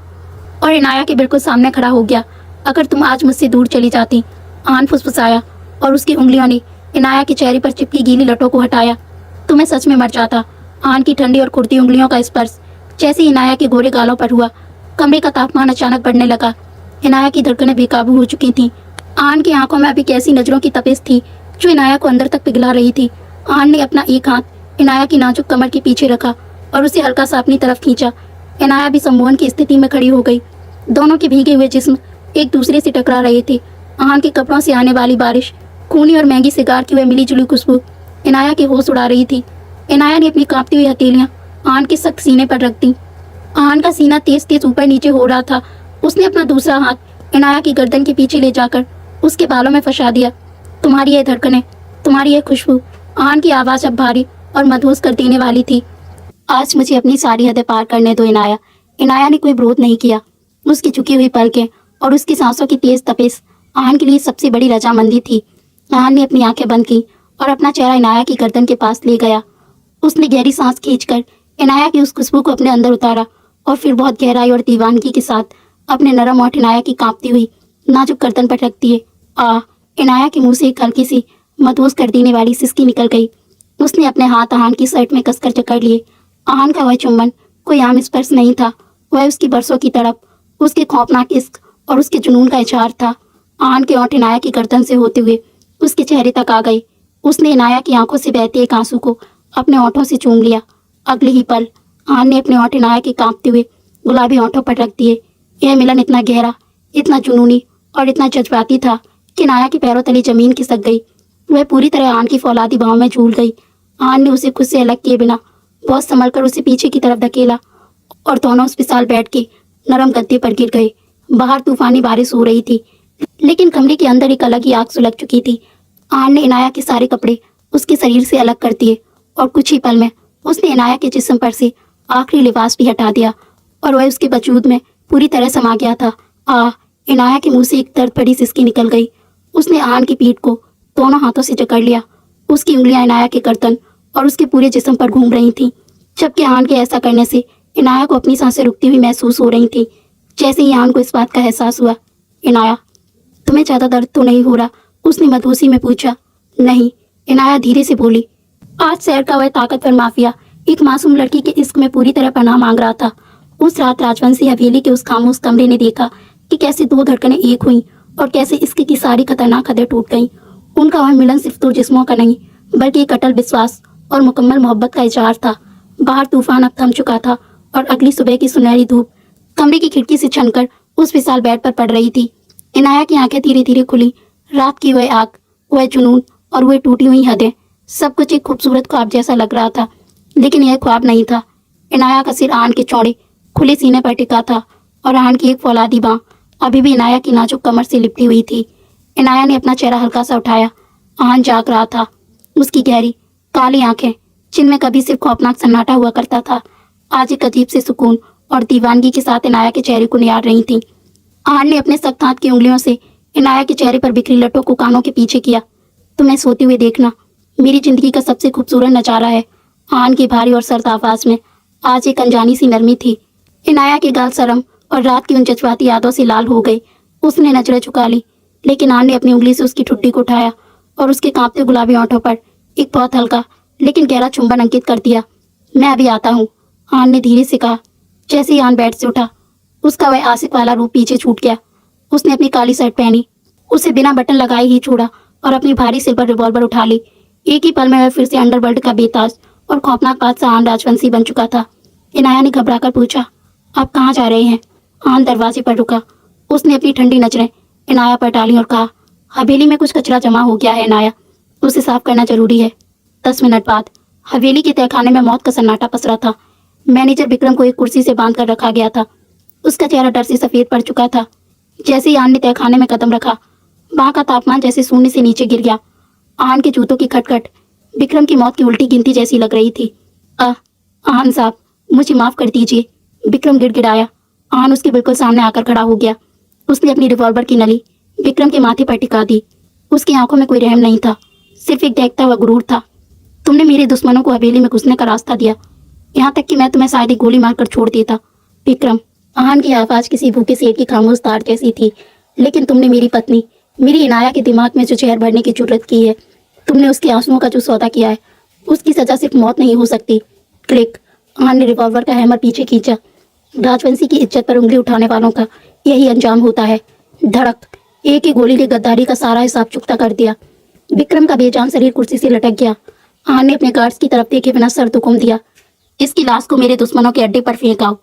और इनाया के बिल्कुल सामने खड़ा हो गया। अगर तुम आज मुझसे दूर चली जाती, आहान फुसफुसाया और उसकी उंगलियों ने इनाया के चेहरे पर चिपकी गीली लटों को हटाया, तो मैं सच में मर जाता। आहान की ठंडी और कुर्ती उंगलियों का स्पर्श जैसे इनाया के गोरे गालों पर हुआ, कमरे का तापमान अचानक बढ़ने लगा। इनाया की धड़कनें बेकाबू हो चुकी थीं। आहान की आंखों में अभी कैसी नजरों की तपिश थी जो इनाया को अंदर तक पिघला रही थी। आहान ने अपना एक हाथ इनाया की नाजुक कमर के पीछे रखा और उसे हल्का सा अपनी तरफ खींचा। इनाया भी सम्मोहन की स्थिति में खड़ी हो गई। दोनों के भीगे हुए जिस्म एक दूसरे से टकरा रहे थे। आहान के कपड़ों से आने वाली बारिश, खूनी और महंगी सिगार की वह मिली जुली खुशबू इनाया के होश उड़ा रही थी। इनाया ने अपनी कांपती हुई हथेलियां आहान के सख्त सीने पर रख दी। आहान का सीना तेज तेज ऊपर नीचे हो रहा था। उसने अपना दूसरा हाथ इनाया की गर्दन के पीछे ले जाकर उसके बालों में फंसा दिया। तुम्हारी यह धड़कनें, तुम्हारी यह खुशबू, आहान की आवाज़ अब भारी और मदहोश कर देने वाली थी। आज मुझे अपनी सारी हदें पार करने दो इनाया। इनाया ने कोई विरोध नहीं किया। उसकी झुकी हुई पलकें और उसकी सांसों की तेज तपिश आहान के लिए सबसे बड़ी रजामंदी थी। आहान ने अपनी आंखें बंद की और अपना चेहरा इनाया की गर्दन के पास ले गया। उसने गहरी सांस खींचकर इनाया की उस खुशबू को अपने अंदर उतारा और फिर बहुत गहराई और दीवानगी के साथ अपने नरम ओठ इनाया की कांपती हुई नाजुक गर्दन पर रख दिए। इनाया के मुंह से एक हल्की सी मदहोश कर देने वाली सिसकी निकल गई। उसने अपने हाथ आहान की शर्ट में कसकर जकड़ लिए। आहान का वह चुंबन कोई आम स्पर्श नहीं था। वह उसकी बरसों की तड़प, उसके खौफनाक इश्क और उसके जुनून का इजहार था। आहान के ओंठ इनाया की गर्दन से होते हुए उसके चेहरे तक आ गए। उसने इनाया की आंखों से बहते एक आंसू को अपने होठों से चूम लिया। अगले ही पल आन ने अपने होठ इनाया के कांपते हुए गुलाबी होठों पर रख दिए। यह मिलन इतना गहरा, इतना जुनूनी और इतना जज्बाती था कि इनाया के पैरों तले जमीन खिसक गई। वह पूरी तरह आन की फौलादी बाहों में झूल गई। आन ने उसे खुद से अलग किए बिना बहुत संभल कर उसे पीछे की तरफ धकेला और दोनों उस विशाल बेड के नरम गद्दे पर गिर गए। बाहर तूफानी बारिश हो रही थी, लेकिन कमरे के अंदर एक अलग ही आग सुलग चुकी थी। आन ने इनाया के सारे कपड़े उसके शरीर से अलग कर दिए और कुछ ही पल में उसने इनाया के जिस्म पर से आखिरी लिबास भी हटा दिया और वह उसके वजूद में पूरी तरह समा गया था। इनाया के मुंह से एक दर्द भरी सिसकी निकल गई। उसने आन की पीठ को दोनों हाथों से जकड़ लिया। उसकी उंगलियां इनाया के गर्दन और उसके पूरे जिस्म पर घूम रही थीं, जबकि आन के ऐसा करने से इनाया को अपनी सांसें रुकती हुई महसूस हो रही थी। जैसे ही आन को इस बात का एहसास हुआ, इनाया, तुम्हें ज़्यादा दर्द तो नहीं हो रहा? उसने मदहोशी में पूछा। नहीं, इनाया धीरे से बोली। आज शहर का वह ताकतवर माफिया एक मासूम लड़की के इश्क में पूरी तरह पनाह मांग रहा था। उस रात राजवंशी हवेली के उस खामोश कमरे ने देखा कि कैसे दो धड़कनें एक हुईं और कैसे इश्क की सारी खतरनाक हदें टूट गईं। उनका वह मिलन सिर्फ दो जिस्मों का नहीं, बल्कि एक अटल विश्वास और मुकम्मल मोहब्बत का इजहार था। बाहर तूफान अब थम चुका था और अगली सुबह की सुनहरी धूप कमरे की खिड़की से छनकर उस विशाल बेड पर पड़ रही थी। इनाया की आंखें धीरे धीरे खुली। रात की वह आग, वह जुनून और वह टूटी हुई हदें, सब कुछ एक खूबसूरत ख्वाब जैसा लग रहा था, लेकिन यह ख्वाब नहीं था। इनाया का सिर आन के चौड़े खुले सीने पर टिका था और आन की एक फौलादी बाँ अभी भी इनाया की नाजुक कमर से लिपटी हुई थी। इनाया ने अपना चेहरा हल्का सा उठाया। आन जाग रहा था। उसकी गहरी काली आंखें, जिनमें कभी सिर्फ खौफनाक सन्नाटा हुआ करता था, आज एक अजीब से सुकून और दीवानगी के साथ इनाया के चेहरे को निहार रही थीं। आन ने अपने सख्त हाथ की उंगलियों से इनाया के चेहरे पर बिखरी लटों को कानों के पीछे किया। तुम्हें सोते हुए देखना मेरी जिंदगी का सबसे खूबसूरत नजारा है। आन की भारी और सर्द आवाज में आज एक अनजानी सी नरमी थी। इनाया के गाल शर्म और रात की उन जज्बाती यादों से लाल हो गई। उसने नजरें झुका ली, लेकिन आन ने अपनी उंगली से उसकी ठुड्डी को उठाया और उसके कांपते गुलाबी होठों पर एक बहुत हल्का लेकिन गहरा चुंबन अंकित कर दिया। मैं अभी आता हूँ, आन ने धीरे से कहा। जैसे ही आन बेड से उठा, उसका वह आसिफ वाला रूप पीछे छूट गया। उसने अपनी काली शर्ट पहनी, उसे बिना बटन लगाए ही छोड़ा और अपनी भारी सिर पर रिवॉल्वर उठा ली। एक ही पल में वह फिर से अंडरवर्ल्ड का बेताज और खौफनाक बादशाह आन राजवंशी बन चुका था। इनाया ने घबराकर पूछा, आप कहाँ जा रहे हैं? आन दरवाजे पर रुका। उसने अपनी ठंडी नजरें इनाया पर डाली और कहा, हवेली में कुछ कचरा जमा हो गया है इनाया, उसे साफ करना जरूरी है। 10 मिनट बाद हवेली के तहखाने में मौत का सन्नाटा पसरा था। मैनेजर विक्रम को एक कुर्सी से बांध कर रखा गया था। उसका चेहरा डर से सफेद पड़ चुका था। जैसे ही आन ने तहखाने में कदम रखा, वहां का तापमान जैसे शून्य से नीचे गिर गया। आन के जूतों की खटखट विक्रम की मौत की उल्टी गिनती जैसी लग रही थी। आन साहब, मुझे माफ कर दीजिए, विक्रम गिड़गिड़ाया। आन उसके बिल्कुल सामने आकर खड़ा हो गया। उसने अपनी रिवॉल्वर की नली विक्रम के माथे पर टिका दी। उसकी आंखों में कोई रहम नहीं था, सिर्फ एक देखता हुआ गुरूर था। तुमने मेरे दुश्मनों को हवेली में घुसने का रास्ता दिया, यहाँ तक कि मैं तुम्हें शायद ही गोली मारकर छोड़ देता। विक्रम, आन की आवाज किसी भूखे शेर की खामोश तार जैसी थी। लेकिन तुमने मेरी पत्नी, मेरी इनाया के दिमाग में जो जहर भरने की जुर्रत की है, तुमने उसके आंसुओं का जो सौदा किया है, उसकी सजा सिर्फ मौत नहीं हो सकती। क्लिक। आन ने रिवॉल्वर का हैमर पीछे खींचा। राजवंशी की इज्जत पर उंगली उठाने वालों का यही अंजाम होता है। धड़क। एक ही गोली ने गद्दारी का सारा हिसाब चुकता कर दिया। विक्रम का बेजान शरीर कुर्सी से लटक गया। आन ने अपने गार्ड्स की तरफ देखे बिना सर दुकुम दिया। इसकी लाश को मेरे दुश्मनों के अड्डे पर फेंकाओ,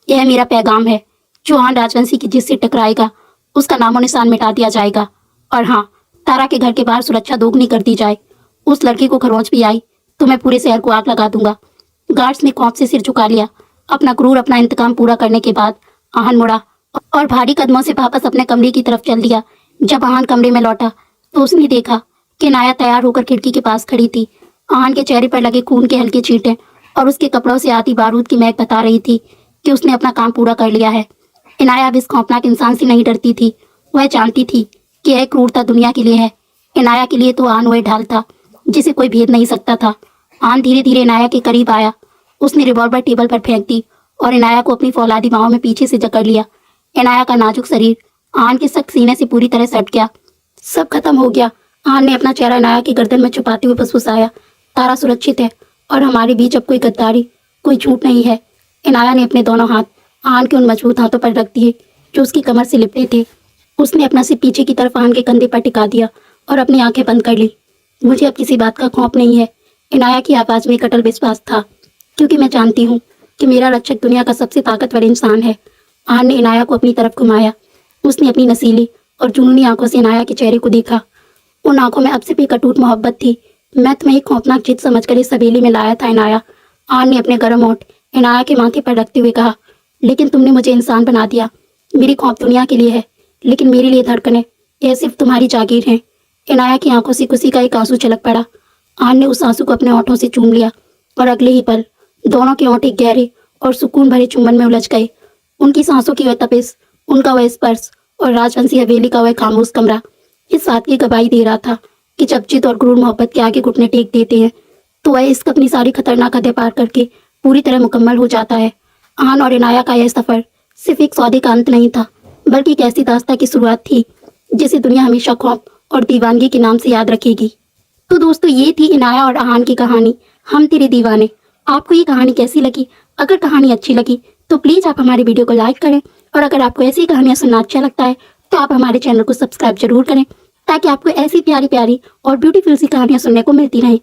यह मेरा पैगाम है। जो आन राजवंशी की जिससे टकराएगा, उसका नामो निशान मिटा दिया जाएगा। और हाँ, तारा के घर के बाहर सुरक्षा दोगुनी कर दी जाए। उस लड़की को खरोंच भी आई तो मैं पूरे शहर को आग लगा दूंगा। गार्ड्स ने खौफ से सिर झुका लिया। अपना क्रूर अपना इंतकाम पूरा करने के बाद आहान मुड़ा और भारी कदमों से वापस अपने कमरे की तरफ चल दिया। जब आहान कमरे में लौटा तो उसने देखा कि नाया तैयार होकर खिड़की के पास खड़ी थी। आहान के चेहरे पर लगे खून के हल्के छींटे और उसके कपड़ों से आती बारूद की महक बता रही थी कि उसने अपना काम पूरा कर लिया है। इनाया अब इस खौफनाक इंसान से नहीं डरती थी। वह जानती थी कि यह क्रूरता दुनिया के लिए है, इनाया के लिए तो आन वह ढाल था जिसे कोई भेद नहीं सकता था। आन धीरे धीरे इनाया के करीब आया। उसने रिवॉल्वर टेबल पर फेंक दी और इनाया को अपनी फौलादी बाहों में पीछे से जकड़ लिया। इनाया का नाजुक शरीर आन के सख्त सीने से पूरी तरह सट गया। सब खत्म हो गया। आन ने अपना चेहरा इनाया की गर्दन में छुपाते हुए फुसफुसाया, तारा सुरक्षित है और हमारे बीच अब कोई गद्दारी, कोई झूठ नहीं है। इनाया ने अपने दोनों हाथ आन के उन मजबूत हाथों पर रख दिए जो उसकी कमर से लिपटे थे। उसने अपना सिर पीछे की तरफ आन के कंधे पर टिका दिया और अपनी आंखें बंद कर ली। मुझे अब किसी बात का खौफ नहीं है। इनाया की आवाज़ में एक अटल विश्वास था, क्योंकि मैं जानती हूँ कि मेरा रक्षक दुनिया का सबसे ताकतवर इंसान है। आन ने इनाया को अपनी तरफ घुमाया। उसने अपनी नसीली और जुनूनी आंखों से इनाया के चेहरे को देखा। उन आंखों में अब से भी एक अटूट मोहब्बत थी। मैं तुम्हें एक खौफनाक जिद समझकर इस हवेली में लाया था इनाया। आन ने अपने गर्म होंठ इनाया के माथे पर रखते हुए कहा, लेकिन तुमने मुझे इंसान बना दिया। मेरी खौफ दुनिया के लिए है, लेकिन मेरे लिए धड़कनें यह सिर्फ तुम्हारी जागीर है। इनाया की आंखों से खुशी का एक आंसू छलक पड़ा। आन ने उस आंसू को अपने होठों से चूम लिया और अगले ही पल दोनों के होंठ एक गहरे और सुकून भरे चुंबन में उलझ गए। उनकी सांसों की वह तपिश, उनका वह स्पर्श और राजवंशी हवेली का वह खामोश कमरा इस बात की गवाही दे रहा था कि जब जिद और क्रूर मोहब्बत के आगे घुटने टेक देते हैं तो वह इश्क अपनी सारी खतरनाक हदें पार करके पूरी तरह मुकम्मल हो जाता है। आन और इनाया का यह सफ़र सिर्फ एक सौदे का अंत नहीं था, बल्कि एक ऐसी दास्तां की शुरुआत थी जिसे दुनिया हमेशा खौफ और दीवानगी के नाम से याद रखेगी। तो दोस्तों, ये थी इनाया और आन की कहानी हम तेरे दीवाने। आपको ये कहानी कैसी लगी? अगर कहानी अच्छी लगी तो प्लीज़ आप हमारे वीडियो को लाइक करें, और अगर आपको ऐसी कहानियाँ सुनना अच्छा लगता है तो आप हमारे चैनल को सब्सक्राइब जरूर करें, ताकि आपको ऐसी प्यारी प्यारी और ब्यूटीफुल सी कहानियाँ सुनने को मिलती रहें।